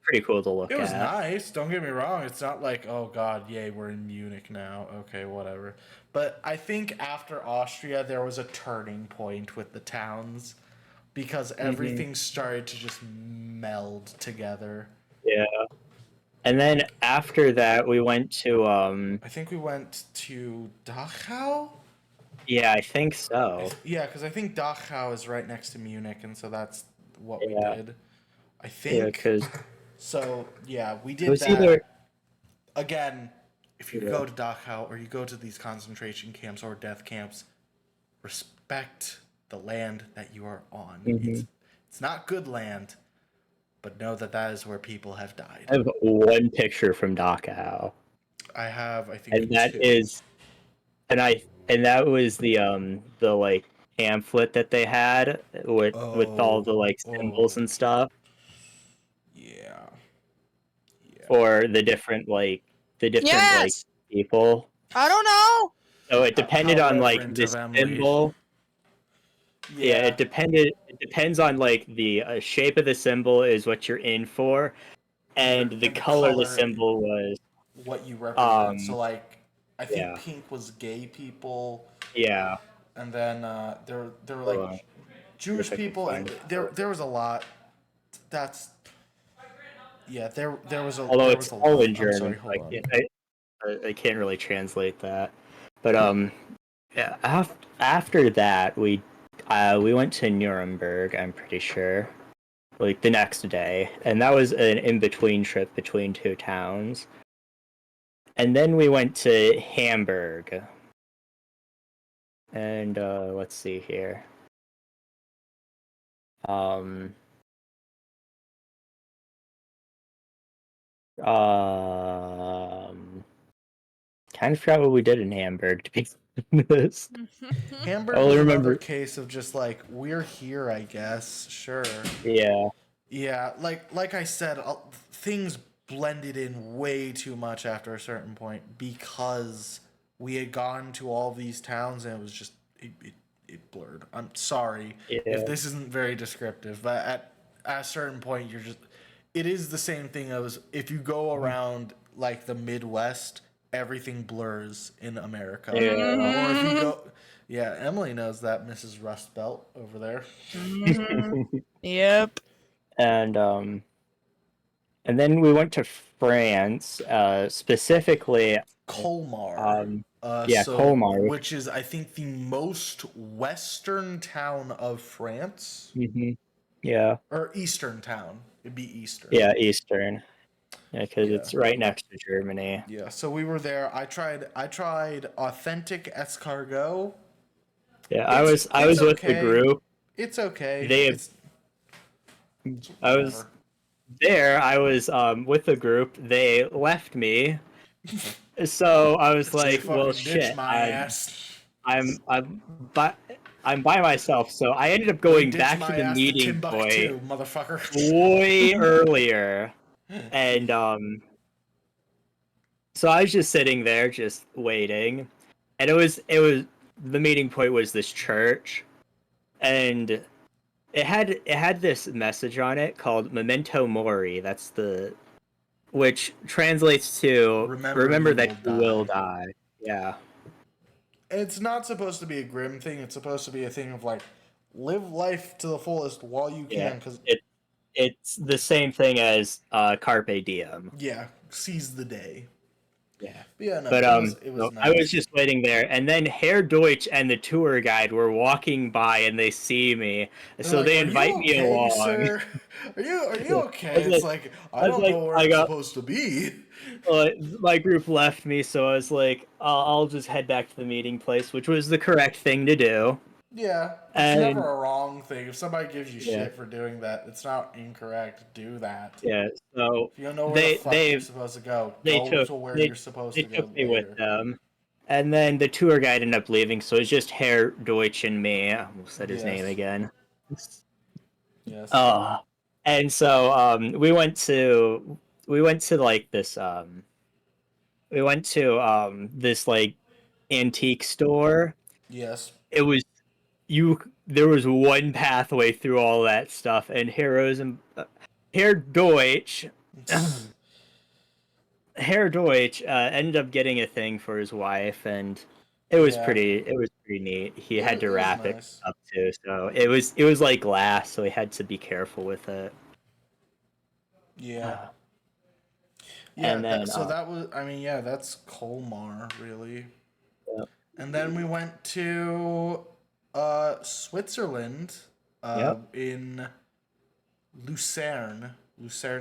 D: pretty cool to look
A: it was
D: at.
A: nice. Don't get me wrong. It's not like oh god, yay, we're in Munich now. Okay, whatever. But I think after Austria, there was a turning point with the towns because everything started to just meld together.
D: Yeah. And then after that we went to
A: I think we went to Dachau.
D: yeah, I think so.
A: Yeah, because I think Dachau is right next to Munich, and so that's what we
D: Yeah.
A: did. I
D: Yeah,
A: think.
D: because
A: So yeah, we
D: it
A: did
D: was
A: that.
D: either
A: Again, if you
D: Yeah.
A: go to Dachau or you go to these concentration camps or death camps, respect the land that you are on. It's not good land, but know that that is where people have died.
D: I have one picture from Dachau.
A: I think,
D: And that
A: two.
D: is and that was the like pamphlet that they had with all the like symbols and stuff
A: Yeah.
D: for the different like
B: Yes.
D: people.
B: I don't know.
D: So it depended
A: How
D: on like
A: reverent
D: this
A: of Emily.
D: symbol. Yeah, it depends on like the shape of the symbol is what you're in for, and the
A: And the
D: color of the
A: color-
D: symbol was
A: what you represent. So like, I think
D: yeah.
A: pink was gay people,
D: yeah.
A: and then there were like
D: Hold on.
A: Jewish
D: if I can
A: people, and
D: find it.
A: there was a lot. That's yeah. There was a.
D: Although
A: there
D: it's
A: was a
D: all
A: lot.
D: in
A: I'm
D: German,
A: sorry, hold on.
D: I can't really translate that. But yeah, after that we went to Nuremberg. I'm pretty sure, like the next day, and that was an in-between trip between two towns. And then we went to Hamburg. And let's see here. Kind of forgot what we did in Hamburg, to be honest.
A: Hamburg
D: I only
A: was another
D: remember.
A: case of just like, we're here, I guess. Sure.
D: Yeah.
A: Yeah, like I said, things blended in way too much after a certain point because we had gone to all these towns and it was just it blurred. I'm sorry
D: Yeah.
A: if this isn't very descriptive, but at a certain point you're just it is the same thing as if you go around like the Midwest, everything blurs in America.
D: Yeah.
A: Or if you go yeah, Emily knows that, Mrs. Rust Belt over there.
B: Yep.
D: And then we went to France, specifically.
A: Colmar.
D: Yeah, Colmar.
A: Which is, I think, the most western town of France.
D: Yeah.
A: Or eastern town. It'd be eastern.
D: Yeah, Eastern. Yeah, because
A: Yeah.
D: it's right next to Germany.
A: Yeah, so we were there. I tried authentic escargot.
D: Yeah, I was with the group.
A: It's okay.
D: I was there. I was with the group. They left me, so I was like, "Well, shit, I'm by myself." So I ended up going back to the meeting point,
A: motherfucker,
D: way earlier, and so I was just sitting there, just waiting, and it was the meeting point was this church, and it had this message on it called Memento Mori. That's which translates to remember that you will die. Yeah.
A: It's not supposed to be a grim thing. It's supposed to be a thing of like, live life to the fullest while you can. Because
D: it's the same thing as Carpe Diem.
A: Yeah, seize the day.
D: Yeah.
A: Yeah, no,
D: but
A: it was nice.
D: I was just waiting there, and then Herr Deutsch and the tour guide were walking by, and they see me, so
A: like,
D: they invite me along.
A: Sir? Are you okay? It's like I don't know where I'm supposed to be.
D: My group left me, so I was like, I'll just head back to the meeting place, which was the correct thing to do.
A: Yeah, it's never a wrong thing. If somebody gives you shit for doing that, it's not incorrect. Do that.
D: Yeah, so
A: if you don't know where the fuck you're supposed to go, go to where you're supposed to go.
D: They took me with them. And then the tour guide ended up leaving, so it was just Herr Deutsch and me. I almost said his name again.
A: Yes.
D: And so we went to like this this like antique store.
A: Yes.
D: It was there was one pathway through all that stuff, and Herr Deutsch ended up getting a thing for his wife, and it was pretty neat. He had to wrap it up too, so it was like glass, so he had to be careful with it.
A: Yeah. Yeah, and then, so that was, that's Colmar, really.
D: Yeah.
A: And then we went to Switzerland, in Lucerne.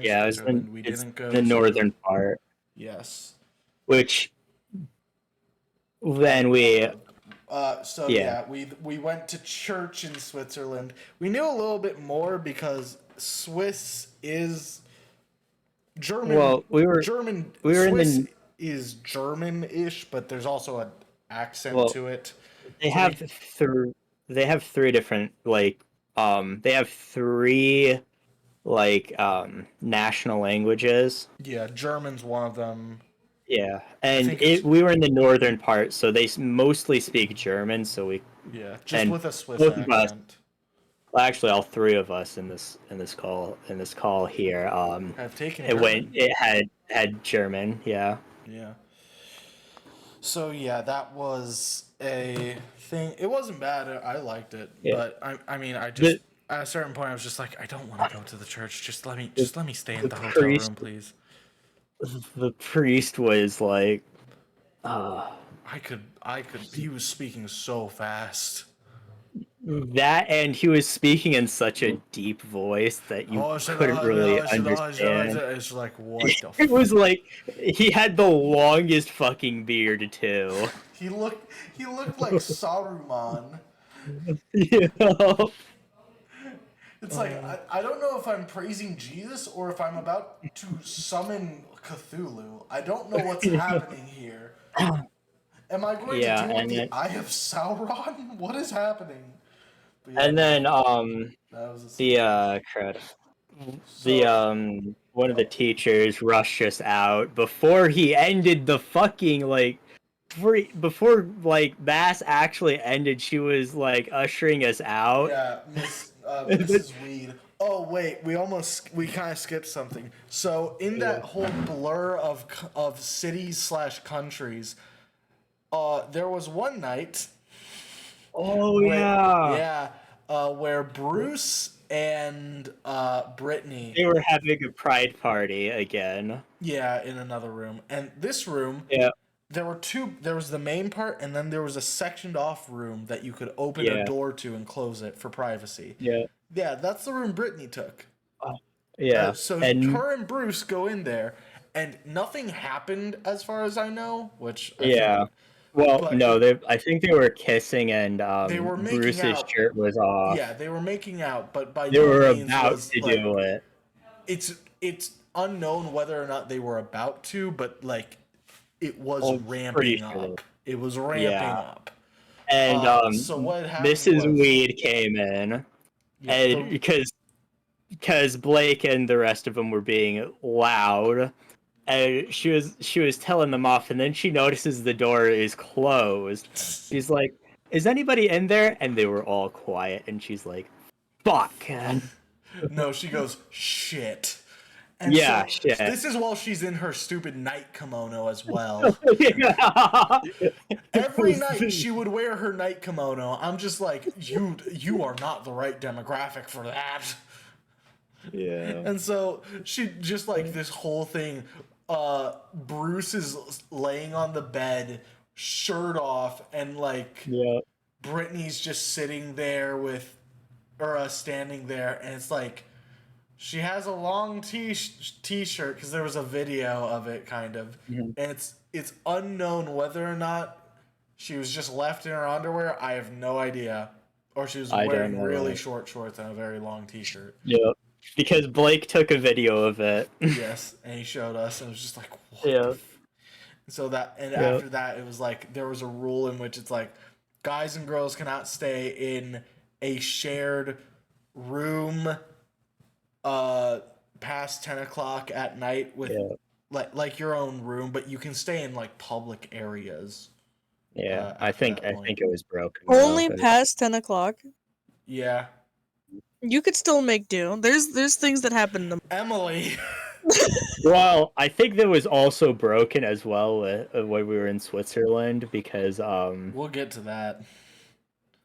D: Yeah,
A: Switzerland. We didn't go
D: the northern part.
A: Yes.
D: Which then we
A: we went to church in Switzerland. We knew a little bit more because Swiss is German.
D: Well,
A: Swiss is German-ish, but there's also an accent to it.
D: They have three different they have three national languages.
A: Yeah, German's one of them.
D: Yeah, and we were in the northern part, so they mostly speak German. So with
A: a Swiss accent.
D: Well, actually, all three of us in this call here
A: have taken
D: German. It had German. Yeah.
A: Yeah. So that was a thing. It wasn't bad. I liked it, but I just at a certain point I was just like, I don't want to go to the church. Just let me stay in the hotel room, please.
D: The priest was like,
A: I could. He was speaking so fast.
D: That, and he was speaking in such a deep voice that you couldn't really understand.
A: It's like, what the
D: It was like he had the longest fucking beard too.
A: He looked like Saruman.
D: Yeah.
A: It's like I don't know if I'm praising Jesus or if I'm about to summon Cthulhu. I don't know what's happening here. Am I going to deal with
D: and
A: the
D: then
A: Eye of Sauron? What is happening? But yeah,
D: and then
A: that was
D: the crud. The
A: so.
D: one of the teachers rushed us out before he ended the fucking like before like mass actually ended. She was like ushering us out.
A: Yeah, Mrs. Weed. Oh wait, we kind of skipped something. So in that whole blur of cities/countries, there was one night.
D: Oh
A: Wait,
D: yeah,
A: yeah, where Bruce and Brittany.
D: they were having a pride party again.
A: Yeah, in another room, and this room.
D: Yeah,
A: There were two. There was the main part, and then there was a sectioned off room that you could open a
D: yeah,
A: door to and close it for privacy.
D: yeah,
A: Yeah, that's the room Brittany took.
D: yeah,
A: So
D: and
A: her and Bruce go in there, and nothing happened as far as I know. Which I think,
D: yeah. Well,
A: but
D: no, I think they were kissing, and
A: they were making
D: Bruce's
A: out.
D: shirt was off.
A: Yeah, they were making out, but by
D: They
A: no
D: were
A: means
D: about
A: was
D: to
A: like
D: do it.
A: it's unknown whether or not they were about to, but like it was
D: Oh, pretty
A: ramping
D: sure.
A: up. It was ramping
D: Yeah.
A: up.
D: And
A: So what happened
D: Mrs.
A: was
D: Weed came in,
A: yeah,
D: and because Blake and the rest of them were being loud, and she was telling them off, and then she notices the door is closed. She's like, "Is anybody in there?" And they were all quiet, and she's like, "Fuck."
A: no, she goes shit. And
D: Yeah,
A: so
D: shit.
A: this is while she's in her stupid night kimono as well.
D: Yeah.
A: Every night she would wear her night kimono. I'm just like, you are not the right demographic for that.
D: Yeah.
A: And so she just like this whole thing. Bruce is laying on the bed, shirt off, and like
D: Yeah.
A: Brittany's just sitting there standing there, and it's like she has a long t-shirt because there was a video of it, kind of,
D: Mhm.
A: and it's unknown whether or not she was just left in her underwear. I have no idea, or she was
D: I don't
A: wearing
D: know.
A: really short shorts and a very long t-shirt.
D: Yeah. Because Blake took a video of it.
A: Yes, and he showed us, and it was just like, what?
D: Yeah.
A: So
D: Yeah.
A: after that, it was like there was a rule in which it's like guys and girls cannot stay in a shared room past 10 o'clock at night with like your own room, but you can stay in like public areas.
D: Yeah. I
A: at
D: think
A: that point.
D: it was broken.
B: Only
D: though, but-
B: past 10 o'clock.
A: Yeah,
B: You could still make do. There's things that happen in the
A: Emily.
D: Well, I think that was also broken as well when we were in Switzerland because
A: We'll get to that.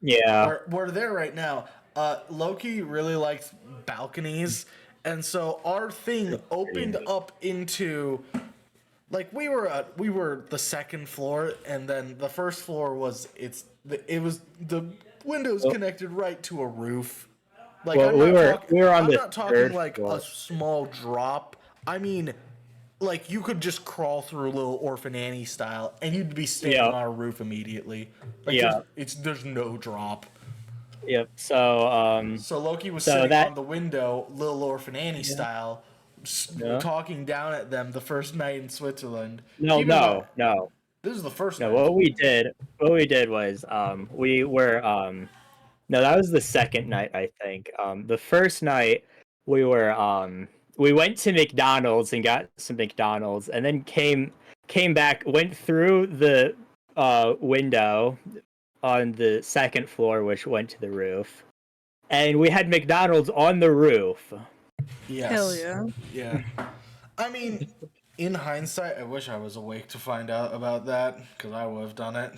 D: yeah.
A: We're there right now. Loki really likes balconies, and so our thing opened up into like we were the second floor, and then the first floor was the windows connected right to a roof. Like
D: Well, we were on
A: I'm
D: the
A: not talking
D: third
A: like
D: floor.
A: a small drop. I mean, like you could just crawl through a little Orphan Annie style, and you'd be standing
D: Yeah.
A: on a roof immediately. Like
D: Yeah.
A: there's no drop.
D: Yep. So
A: So Loki was
D: So
A: sitting
D: that-
A: on the window, little Orphan Annie style,
D: Yeah.
A: talking down at them the first night in Switzerland.
D: no,
A: Keep in mind,
D: no.
A: this is the first
D: No,
A: night.
D: what we did was we were no, that was the second night, I think. The first night we went to McDonald's and got some McDonald's, and then came back, went through the window on the second floor, which went to the roof, and we had McDonald's on the roof.
A: Yes.
B: Hell yeah.
A: Yeah. I mean, in hindsight, I wish I was awake to find out about that, because I would have done it.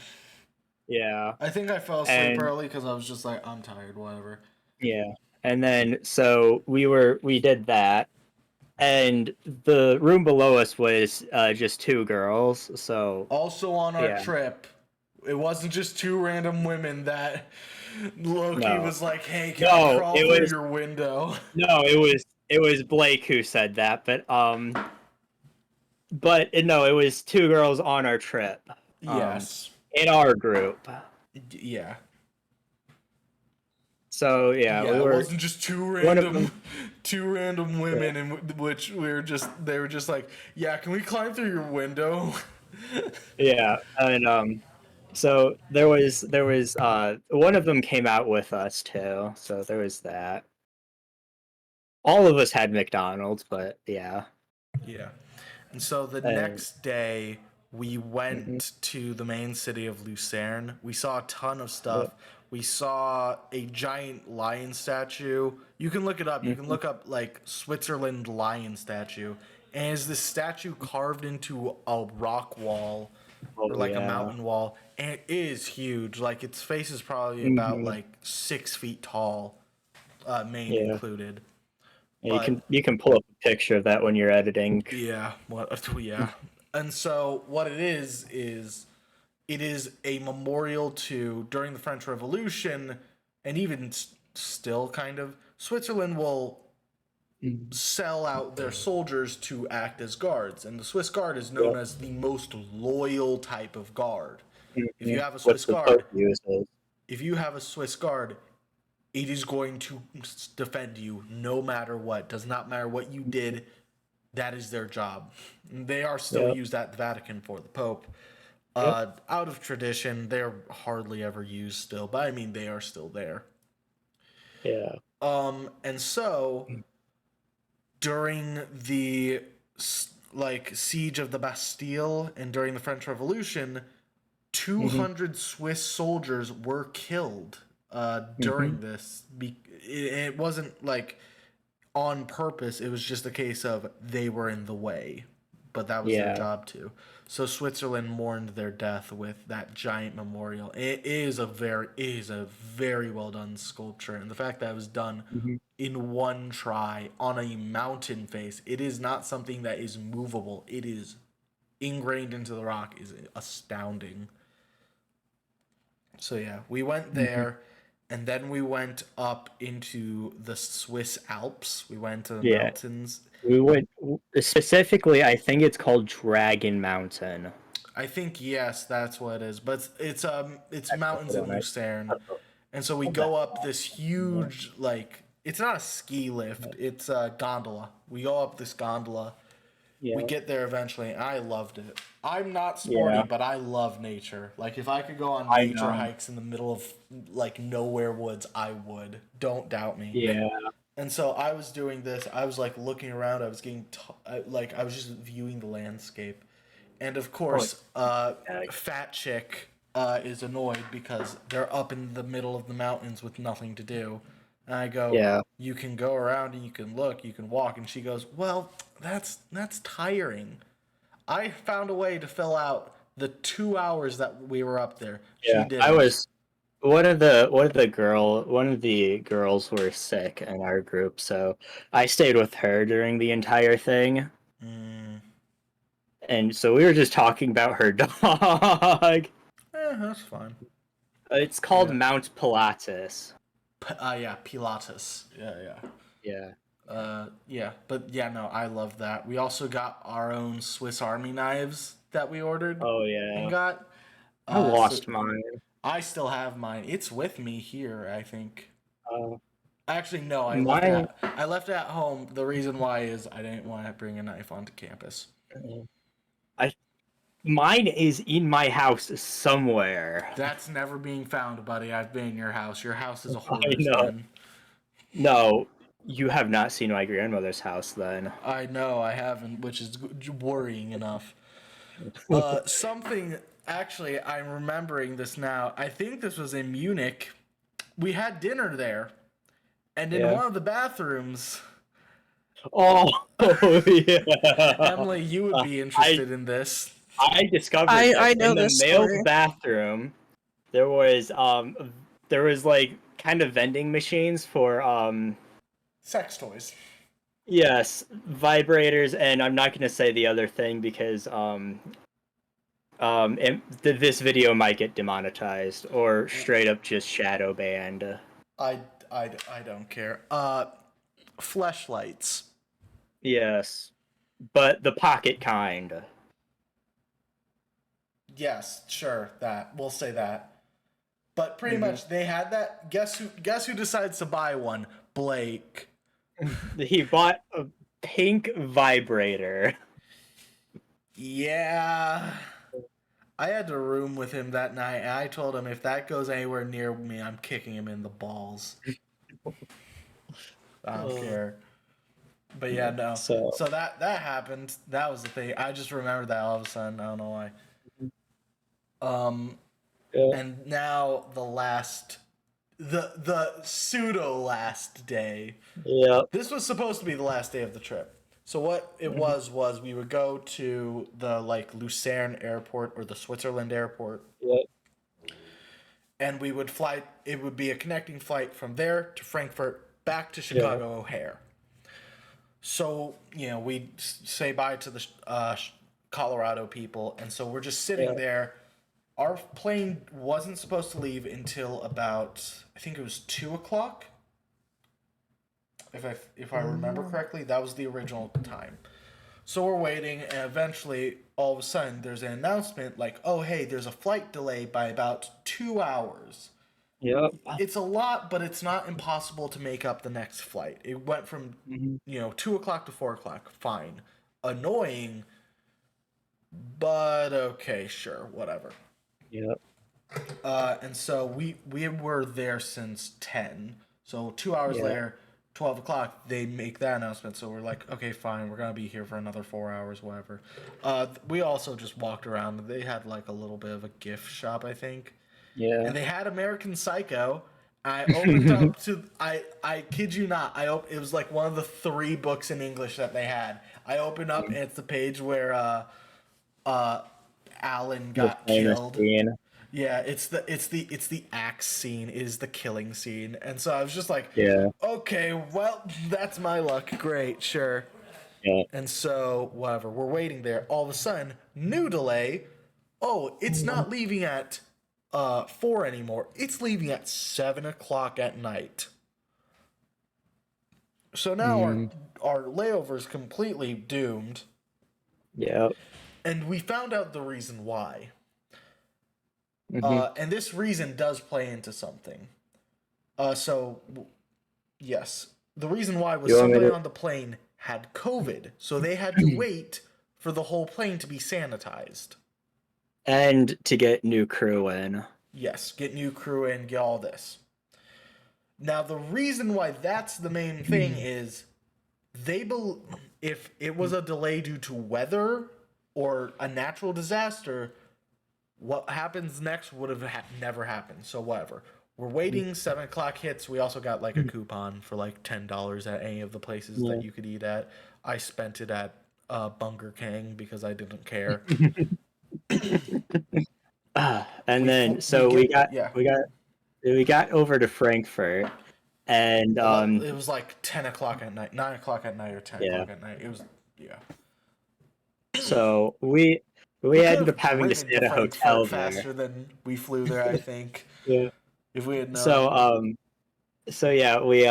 D: Yeah.
A: I think I fell asleep
D: And-
A: early because I was just like, I'm tired, whatever.
D: Yeah. And then so we did that. And the room below us was just two girls. So
A: Also on our
D: Yeah.
A: trip, it wasn't just two random women that Loki
D: No.
A: was like, hey, can I
D: No,
A: crawl
D: it
A: through
D: was-
A: your window?
D: no, it was Blake who said that, but no, it was two girls on our trip.
A: Yes.
D: In our group.
A: Yeah.
D: So yeah,
A: Yeah,
D: we
A: it
D: were
A: wasn't just
D: one of them.
A: two random women in which they were just like, yeah, can we climb through your window?
D: Yeah, and so there was one of them came out with us too. So there was that. All of us had McDonald's, but yeah.
A: Yeah. And so the
D: And
A: next day, we
D: mhm,
A: went to the main city of Lucerne. We saw a ton of
D: yep,
A: stuff. We saw a giant lion statue. You can look it up. You can
D: mhm.
A: look up like Switzerland lion statue. And it's this statue carved into a rock wall
D: Oh
A: or like a
D: yeah.
A: mountain wall. And it is huge. Like its face is probably about
D: Hmm.
A: like 6 feet tall, mane
D: Yeah.
A: included.
D: Yeah,
A: But
D: you can pull up a picture of that when you're editing.
A: yeah, what? Yeah, and so what it is it is a memorial to during the French Revolution, and even still, kind of, Switzerland will
D: Mhm.
A: sell out their soldiers to act as guards, and the Swiss Guard is known
D: Yep.
A: as the most loyal type of guard. If you
D: Mhm.
A: have a
D: What
A: Swiss
D: the Pope
A: Guard,
D: uses.
A: if you have a Swiss Guard, it is going to defend you no matter what. Does not matter what you did. That is their job. They are still
D: Yep.
A: used at the Vatican for the Pope.
D: Yep.
A: Out of tradition, they're hardly ever used still, but I mean they are still there.
D: Yeah.
A: And so during the like siege of the Bastille and during the French Revolution,
D: Hmm.
A: 200 Swiss soldiers were killed
D: Hmm.
A: during this. It wasn't like on purpose. It was just a case of they were in the way, but that was their
D: Yeah.
A: job too. So Switzerland mourned their death with that giant memorial. It is a very well done sculpture, and the fact that it was done
D: Hmm.
A: in one try on a mountain face, it is not something that is movable. It is ingrained into the rock. Is astounding. So yeah, we went
D: Hmm.
A: there, and then we went up into the Swiss Alps. We went to the
D: Yeah.
A: mountains.
D: We went specifically. I think it's called Dragon Mountain.
A: I think yes, that's what it is. But it's
D: That's the
A: mountains
D: one.
A: in Lucerne,
D: That's the
A: and so we
D: one.
A: go up this huge like it's not a ski lift, it's a gondola. We go up this gondola. We
D: Yeah.
A: get there eventually, and I loved it. I'm not sporty,
D: Yeah.
A: but I love nature. Like if I could go on
D: I
A: nature
D: know.
A: hikes in the middle of like nowhere woods, I would. Don't doubt me.
D: Yeah.
A: And so I was doing this. I was like looking around. I was like I was just viewing the landscape, and of
D: Oh,
A: course,
D: yeah.
A: fat chick is annoyed because they're up in the middle of the mountains with nothing to do. And I go,
D: Yeah.
A: "You can go around and you can look, you can walk." And she goes, "Well, that's tiring. I found a way to fill out the 2 hours that we were up there. She
D: Yeah. I
A: didn't."
D: was one of the girls were sick in our group, so I stayed with her during the entire thing.
A: Mm,
D: And so we were just talking about her dog.
A: that's fine.
D: It's called
A: Yeah.
D: Mount Pilatus.
A: Yeah, Pilates. Yeah.
D: Yeah.
A: Yeah, but yeah, no, I love that. We also got our own Swiss Army knives that we ordered
D: Oh
A: and
D: yeah.
A: got.
D: I
A: So
D: lost mine.
A: I still have mine. It's with me here, I think.
D: Uh,
A: Actually, no,
D: mine.
A: I left it at home. The reason why is I didn't want to bring a knife onto campus.
D: I Mine is in my house somewhere.
A: That's never being found, buddy. I've been in your house. Your house is a
D: I
A: hoarder's
D: know.
A: den.
D: No, you have not seen my grandmother's house then.
A: I know I haven't, which is worrying enough. Something actually, I'm remembering this now. I think this was in Munich. We had dinner there, and in
D: Yeah.
A: one of the bathrooms,
D: Oh, yeah.
A: Emily, you would be
D: I
A: interested in this.
D: I discovered
B: I
D: this
B: know
D: in the
B: this
D: male's
B: story.
D: bathroom. There was like kind of vending machines for
A: Sex toys.
D: yes, vibrators, and I'm not gonna say the other thing because this video might get demonetized or straight up just shadow banned.
A: I don't care. Fleshlights.
D: Yes, but the pocket kind.
A: Yes, sure, that. We'll say that. But pretty much they had that. Guess who decides to buy one? Blake.
D: He bought a pink vibrator.
A: Yeah. I had to room with him that night, and I told him if that goes anywhere near me, I'm kicking him in the balls. I don't care. But yeah, no.
D: So
A: that happened. That was the thing. I just remembered that all of a sudden. I don't know why.
D: yeah.
A: And now the pseudo last day.
D: Yeah.
A: This was supposed to be the last day of the trip. So what it was we would go to the Lucerne airport or the Switzerland airport.
D: Yeah.
A: And we would fly. It would be a connecting flight from there to Frankfurt back to Chicago O'Hare. So we'd say bye to the Colorado people, and so we're just sitting there. Our plane wasn't supposed to leave until about, I think it was 2:00. If I remember correctly, that was the original time. So we're waiting, and eventually, all of a sudden, there's an announcement like, "Oh, hey, there's a flight delay by about 2 hours."
D: Yep.
A: It's a lot, but it's not impossible to make up the next flight. It went from 2:00 to 4:00. Fine, annoying, but okay, sure, whatever.
D: Yep.
A: And so we were there since 10. So 2 hours later, 12:00, they make that announcement. So we're like, okay, fine, we're gonna be here for another 4 hours, whatever. We also just walked around. They had a little bit of a gift shop, I think.
D: Yeah.
A: And they had American Psycho. I opened up to I kid you not. It was one of the 3 books in English that they had. I opened up and it's the page where Alan got killed. Yeah, it's the axe scene. It is the killing scene. And so I was just like, okay, well, that's my luck. Great, sure.
D: Yeah.
A: And so whatever, we're waiting there. All of a sudden, new delay. Oh, it's not leaving at 4 anymore. It's leaving at 7:00 at night. So now our layover is completely doomed.
D: Yeah.
A: And we found out the reason why.
D: Mm-hmm.
A: And this reason does play into something. Yes. The reason why was somebody on the plane had COVID, so they had to wait for the whole plane to be sanitized.
D: And to get new crew in.
A: Yes, get new crew in, get all this. Now, the reason why that's the main thing is if it was a delay due to weather or a natural disaster, what happens next would have never happened. So whatever. We're waiting. 7:00 hits. We also got a coupon for $10 at any of the places that you could eat at. I spent it at Bunker King because I didn't care.
D: And then we got over to Frankfurt, and
A: it was 10:00 at night, 9:00 at night, or 10:00 at night. It was
D: So we ended up having to stay at a hotel there.
A: Faster than we flew there, I think.
D: Yeah.
A: If we had known.
D: So yeah, we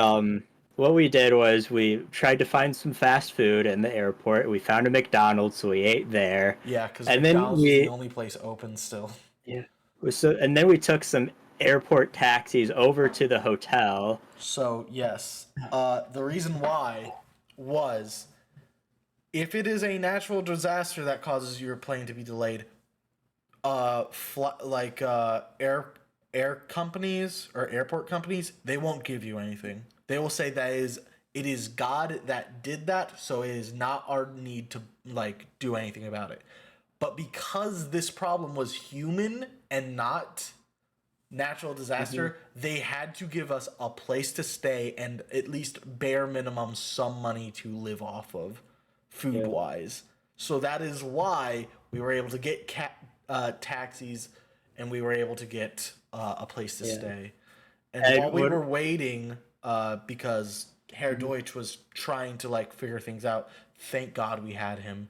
D: what we did was we tried to find some fast food in the airport. We found a McDonald's, so we ate there.
A: Yeah, because McDonald's is the only place open still.
D: Yeah. And then we took some airport taxis over to the hotel.
A: So yes, the reason why was if it is a natural disaster that causes your plane to be delayed, air companies or airport companies, they won't give you anything. They will say it is God that did that, so it is not our need to do anything about it. But because this problem was human and not natural disaster, they had to give us a place to stay and at least bare minimum some money to live off of, food wise. So that is why we were able to get taxis, and we were able to get a place to stay. And while we were waiting, because Herr Deutsch was trying to figure things out, thank God we had him.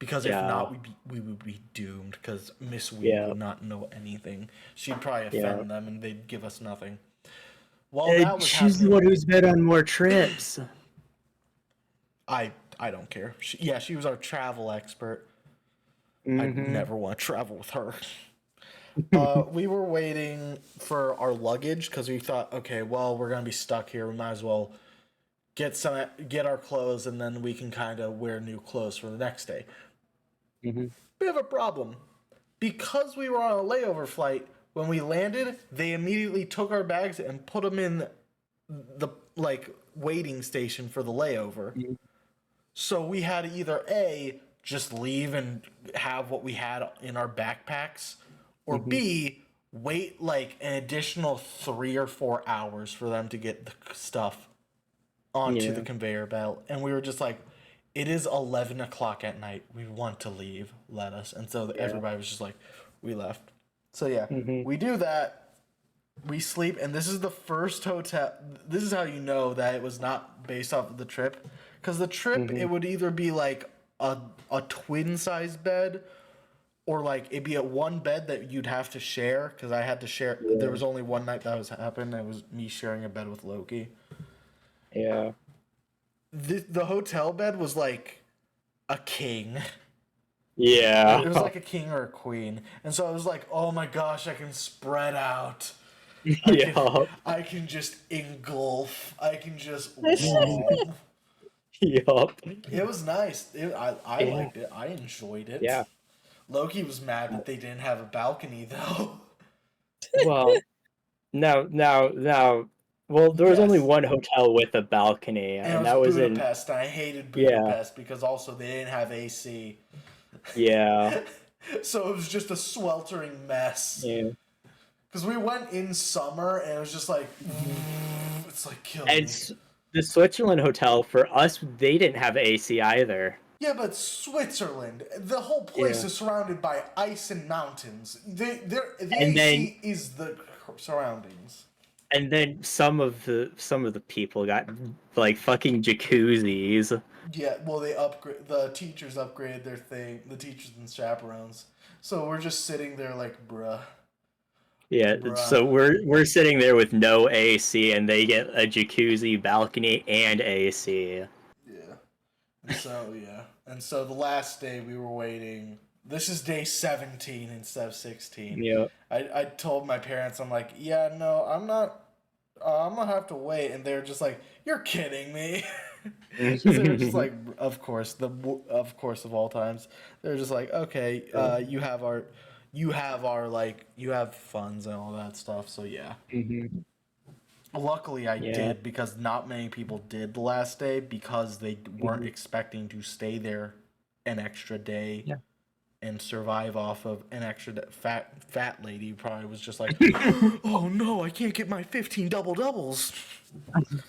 A: Because if not, we would be doomed. Because Miss Wee would not know anything. She'd probably offend them, and they'd give us nothing. Well,
D: she's the one who's been on more trips.
A: I don't care. She was our travel expert. I never want to travel with her. We were waiting for our luggage because we thought, okay, well, we're gonna be stuck here. We might as well get our clothes, and then we can kind of wear new clothes for the next day.
D: Mm-hmm.
A: Bit of a problem because we were on a layover flight. When we landed, they immediately took our bags and put them in the waiting station for the layover.
D: Mm-hmm.
A: So we had to either A, just leave and have what we had in our backpacks, or
D: Mm-hmm.
A: B, wait like an additional 3 or 4 hours for them to get the stuff onto the conveyor belt. And we were just like, it is 11 o'clock at night. We want to leave. Let us. And so everybody was just like, we left. So yeah,
D: Mm-hmm.
A: we do that. We sleep, and this is the first hotel. This is how you know that it was not based off of the trip. Because the trip, it would either be like a twin size bed, or like it'd be a one bed that you'd have to share. Because I had to share.
D: Yeah.
A: There was only one night that was happened. It was me sharing a bed with Loki.
D: Yeah.
A: The hotel bed was like a king.
D: Yeah.
A: It was like a king or a queen. And so I was like, oh my gosh, I can spread out.
D: Yeah.
A: I can just engulf. I can just.
D: Yup.
A: It was nice. I
D: Yeah.
A: liked it. I enjoyed it.
D: Yeah.
A: Loki was mad that they didn't have a balcony though.
D: Well, now. Well, there was only
A: Yes.
D: one hotel with a balcony,
A: And it
D: and
A: was
D: that was in.
A: Budapest, and I hated
D: Yeah.
A: Budapest because also they didn't have AC.
D: Yeah.
A: So it was just a sweltering mess.
D: Yeah.
A: Because we went in summer, and it was just like, it's like killing
D: And
A: me.
D: the Switzerland hotel for us, they didn't have AC either.
A: Yeah, but Switzerland, the whole place
D: Yeah.
A: is surrounded by ice and mountains. The
D: And
A: AC is the surroundings.
D: And then some of the people got like fucking jacuzzis.
A: Yeah, well, the teachers upgraded their thing, the teachers and chaperones. So we're just sitting there like, bruh.
D: Yeah,
A: Bruh.
D: so we're sitting there with no AC, and they get a jacuzzi, balcony, and AC.
A: Yeah. And so the last day we were waiting. This is day 17 instead of 16.
D: Yeah.
A: I told my parents, I'm like, yeah, no, I'm not. I'm gonna have to wait, and they're just like, "You're kidding me." Because they're just like, of course of all times, they're just like, okay, you have funds and all that stuff. So yeah.
D: Mm-hmm.
A: Luckily, I
D: Yeah.
A: did, because not many people did the last day because they weren't expecting to stay there an extra day.
D: Yeah.
A: And survive off of an extra fat lady who probably was just like, oh no, I can't get my 15 doubles.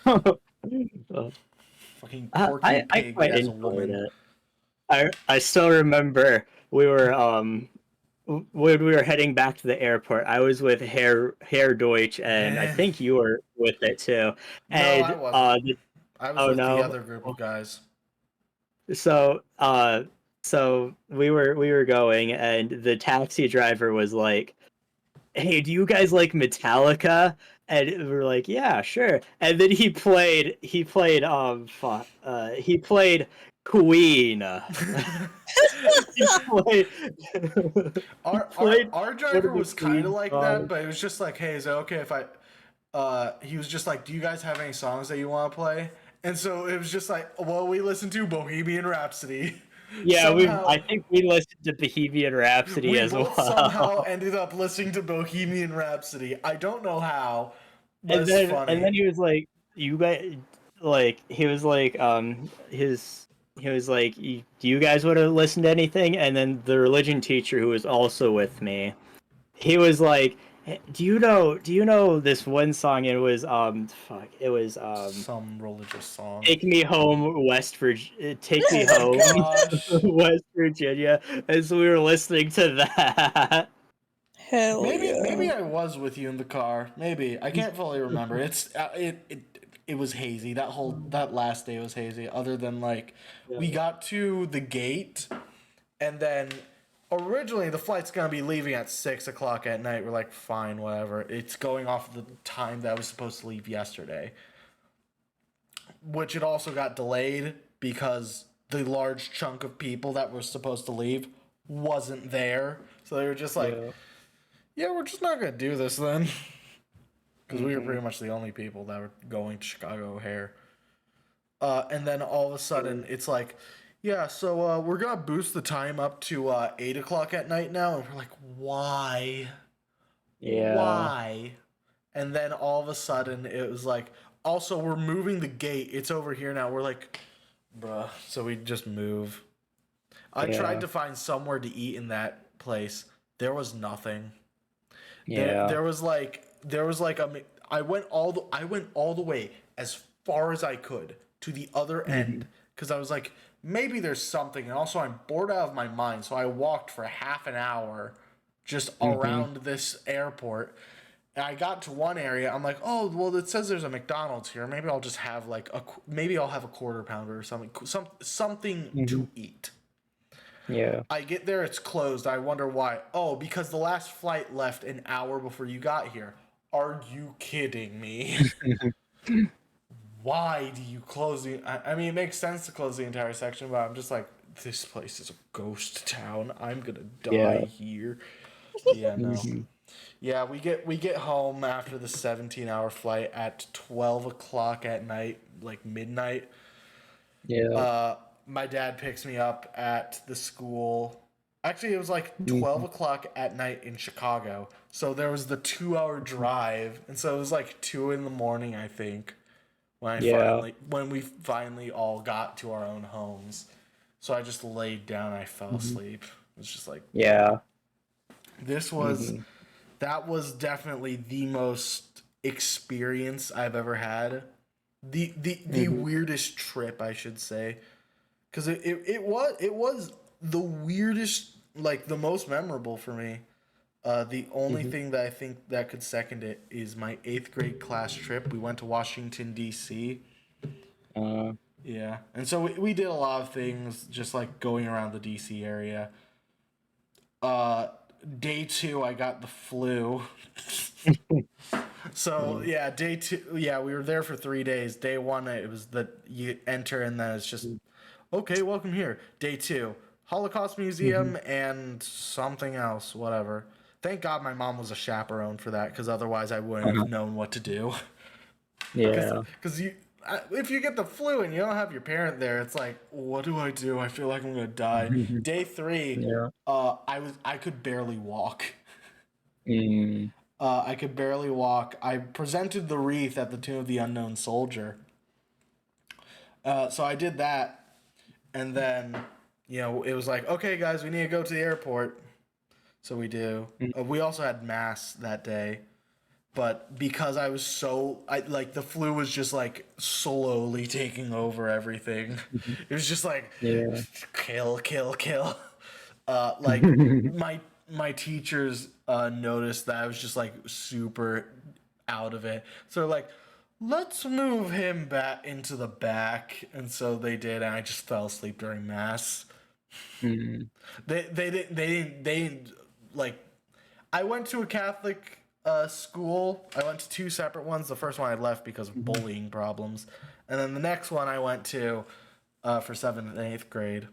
A: Fucking Porky
D: I
A: Pig
D: quite
A: as a
D: enjoyed
A: woman.
D: it. I still remember we were when we were heading back to the airport. I was with Herr Deutsch, and I think you were with it too. And
A: No, I wasn't. I was with
D: no.
A: the other group of guys.
D: So we were going, and the taxi driver was like, "Hey, do you guys like Metallica?" And we were like, "Yeah, sure." And then he played Queen.
A: Our driver
D: the
A: was kind of
D: Queen
A: like
D: songs.
A: that, but it was just like, hey, is it okay if I? He was just like, do you guys have any songs that you want to play? And so it was just like, well, we listened to Bohemian Rhapsody.
D: Yeah, I think we listened to Bohemian Rhapsody
A: We
D: as
A: both
D: well.
A: somehow ended up listening to Bohemian Rhapsody. I don't know how, but it's funny.
D: And then he was like, "You guys," like he was like, he was like, "Do you guys want to listen to anything?" And then the religion teacher, who was also with me, he was like, "Hey, do you know this one song?" It was
A: Some religious song.
D: Take Me Home, West Virginia. Take Me Home,
A: Gosh.
D: West Virginia. And so we were listening to that.
B: Hell
A: Maybe I was with you in the car. Maybe I can't fully remember. It was hazy. That last day was hazy. Other than we got to the gate, and then originally the flight's gonna be leaving at 6 o'clock at night. We're like, fine, whatever. It's going off the time that I was supposed to leave yesterday, which it also got delayed because the large chunk of people that were supposed to leave wasn't there. So they were just like, yeah, we're just not gonna do this then, because we were pretty much the only people that were going to Chicago O'Hare. And then all of a sudden, it's like, yeah, so we're gonna boost the time up to 8 o'clock at night now, and we're like, why?
D: Yeah.
A: Why? And then all of a sudden, it was like, also we're moving the gate. It's over here now. We're like, bruh. So we just move. I tried to find somewhere to eat in that place. There was nothing.
D: Yeah.
A: There was like I went all the way as far as I could to the other end because I was like, maybe there's something. And also I'm bored out of my mind, so I walked for half an hour just around this airport. And I got to one area. I'm like, oh well, it says there's a McDonald's here. Maybe I'll just have maybe I'll have a quarter pounder or something. Something to eat.
D: Yeah.
A: I get there, it's closed. I wonder why. Oh, because the last flight left an hour before you got here. Are you kidding me? Why do you close the... I mean, it makes sense to close the entire section, but I'm just like, this place is a ghost town. I'm gonna die here. Yeah, no. Yeah, we get home after the 17-hour flight at 12 o'clock at night, like midnight.
D: Yeah.
A: My dad picks me up at the school. Actually, it was like 12 o'clock at night in Chicago. So there was the 2-hour drive. And so it was like 2 in the morning, I think, when we finally all got to our own homes. So I just laid down. I fell asleep. It was just like, that was definitely the most experience I've ever had. The weirdest trip, I should say. Because it was the weirdest, like the most memorable for me. The only thing that I think that could second it is my 8th grade class trip. We went to Washington, D.C. Yeah. And so we did a lot of things, just like going around the D.C. area. Day 2, I got the flu. So yeah, day 2, yeah, we were there for 3 days. Day 1, it was that you enter and then it's just... Okay, welcome here. Day 2, Holocaust Museum and something else, whatever. Thank God my mom was a chaperone for that, because otherwise I wouldn't have known what to do.
D: Yeah.
A: Because if you get the flu and you don't have your parent there, it's like, what do? I feel like I'm gonna die. Day 3, I could barely walk. I could barely walk. I presented the wreath at the Tomb of the Unknown Soldier. So I did that. And then, it was like, okay, guys, we need to go to the airport. So we do. We also had mass that day. But because I was the flu was just, like, slowly taking over everything. It was just like, kill, kill, kill. My teachers noticed that I was just, like, super out of it. So they're like, let's move him back into the back. And so they did, and I just fell asleep during mass. They didn't like... I went to a Catholic school. I went to 2 separate ones. The first one I left because of bullying problems. And then the next one I went to for 7th and 8th grade.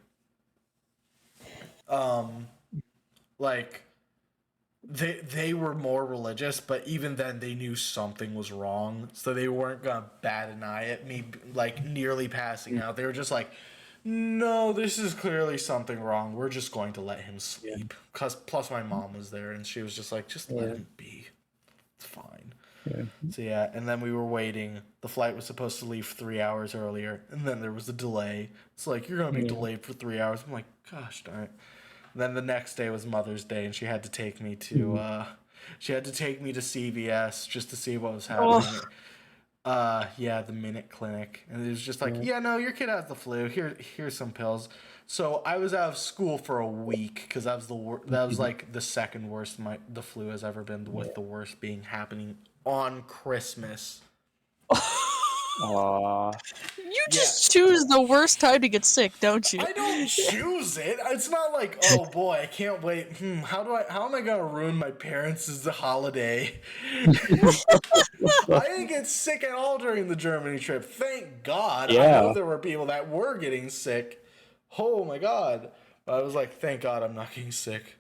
A: They were more religious, but even then they knew something was wrong, so they weren't gonna bat an eye at me like nearly passing out. They were just like, no, this is clearly something wrong. We're just going to let him sleep. Plus my mom was there, and she was just like, just let him be. It's fine. So yeah, and then we were waiting. The flight was supposed to leave 3 hours earlier, and then there was a delay. It's like, you're gonna be delayed for 3 hours. I'm like, gosh darn it. Then the next day was Mother's Day, and she had to take me to CVS just to see what was happening. The Minute Clinic, and it was just like, no, your kid has the flu. Here's some pills. So I was out of school for a week because that was like the second worst the flu has ever been, with the worst being happening on Christmas.
D: Aww.
B: You just choose the worst time to get sick, don't you?
A: I don't choose it. It's not like, oh boy, I can't wait. How am I gonna ruin my parents' holiday? I didn't get sick at all during the Germany trip. Thank God. I know there were people that were getting sick. Oh my God. But I was like, thank God I'm not getting sick.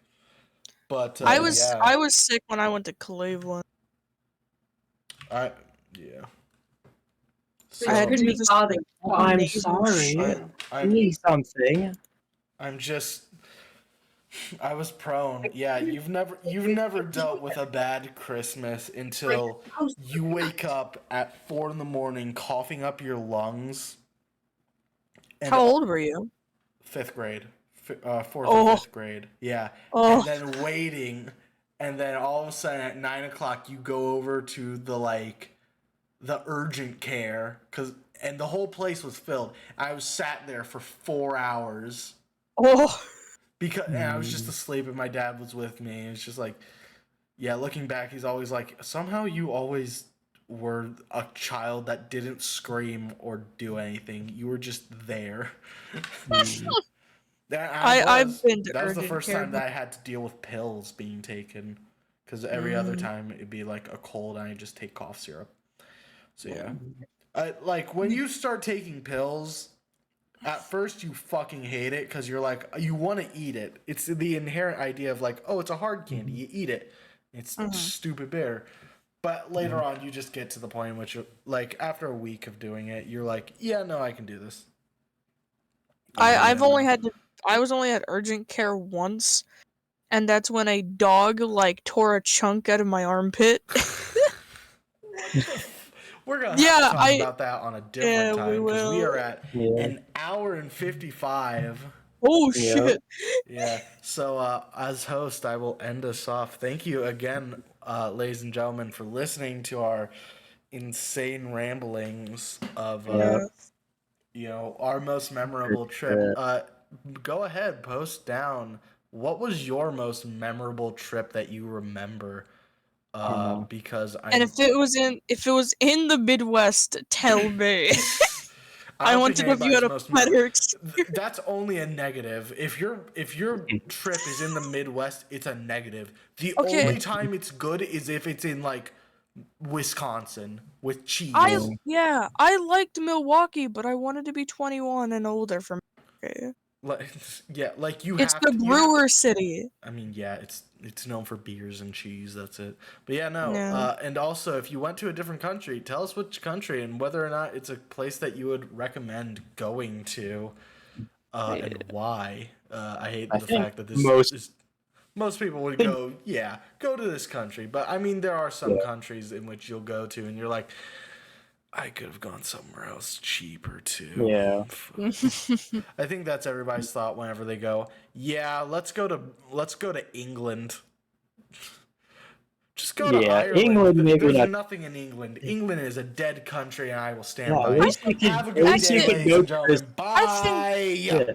A: But
B: I was
A: yeah,
B: sick when I went to Cleveland.
A: yeah.
B: I had to
C: Couldn't
B: do
C: be
B: this
C: bothered.
B: like,
D: I'm
B: nasal
D: sorry.
B: shit.
D: Need something.
A: I'm just. I was prone. Yeah, you've never dealt with a bad Christmas until you wake up at 4 a.m. coughing up your lungs. And
B: How old were you?
A: 5th grade, fourth or
B: Oh.
A: 5th grade. Yeah,
B: Oh.
A: and then waiting, and then all of a sudden at 9 o'clock you go over to the urgent care and the whole place was filled. I was sat there for 4 hours.
B: Oh.
A: And I was just asleep and my dad was with me. It's just like, yeah, looking back, he's always like, somehow you always were a child that didn't scream or do anything. You were just there.
B: I've been to
A: That was the
B: urgent
A: first
B: care.
A: time that I had to deal with pills being taken. Because every other time it'd be like a cold and I just take cough syrup. So yeah. Like when you start taking pills, at first you fucking hate it because you're like, you want to eat it. It's the inherent idea of like, oh, it's a hard candy, you eat it. It's stupid bitter. But later on you just get to the point in which you're, like after a week of doing it, you're like, yeah, no, I can do this.
B: I was only at urgent care once, and that's when a dog like tore a chunk out of my armpit.
A: We're gonna have to talk about that on a different
B: we
A: time because we
B: will.
A: are at an hour and 55.
B: Oh shit.
A: Yeah. So as host, I will end us off. Thank you again, ladies and gentlemen, for listening to our insane ramblings of our most memorable trip. Go ahead, post down. What was your most memorable trip that you remember? Because
B: And if it was in the Midwest, tell me. I want to know if you had a better experience.
A: That's only a negative. If your trip is in the Midwest, it's a negative. The only time it's good is if it's in like Wisconsin with cheese.
B: I liked Milwaukee, but I wanted to be 21 and older for Milwaukee.
A: Like you
B: It's
A: have
B: the
A: to,
B: brewer city.
A: I mean, yeah, it's known for beers and cheese. That's it. But yeah, no.
B: Yeah.
A: And also, if you went to a different country, tell us which country and whether or not it's a place that you would recommend going to, and why. I hate the fact that most people would go to this country. But I mean, there are some countries in which you'll go to and you're like, I could have gone somewhere else cheaper too.
D: Yeah.
A: I think that's everybody's thought whenever they go, yeah, let's go to England. Just go to Ireland.
D: England,
A: There's nothing in England. England is a dead country, and I will stand by it. Have a good day, ladies and gentlemen. Bye.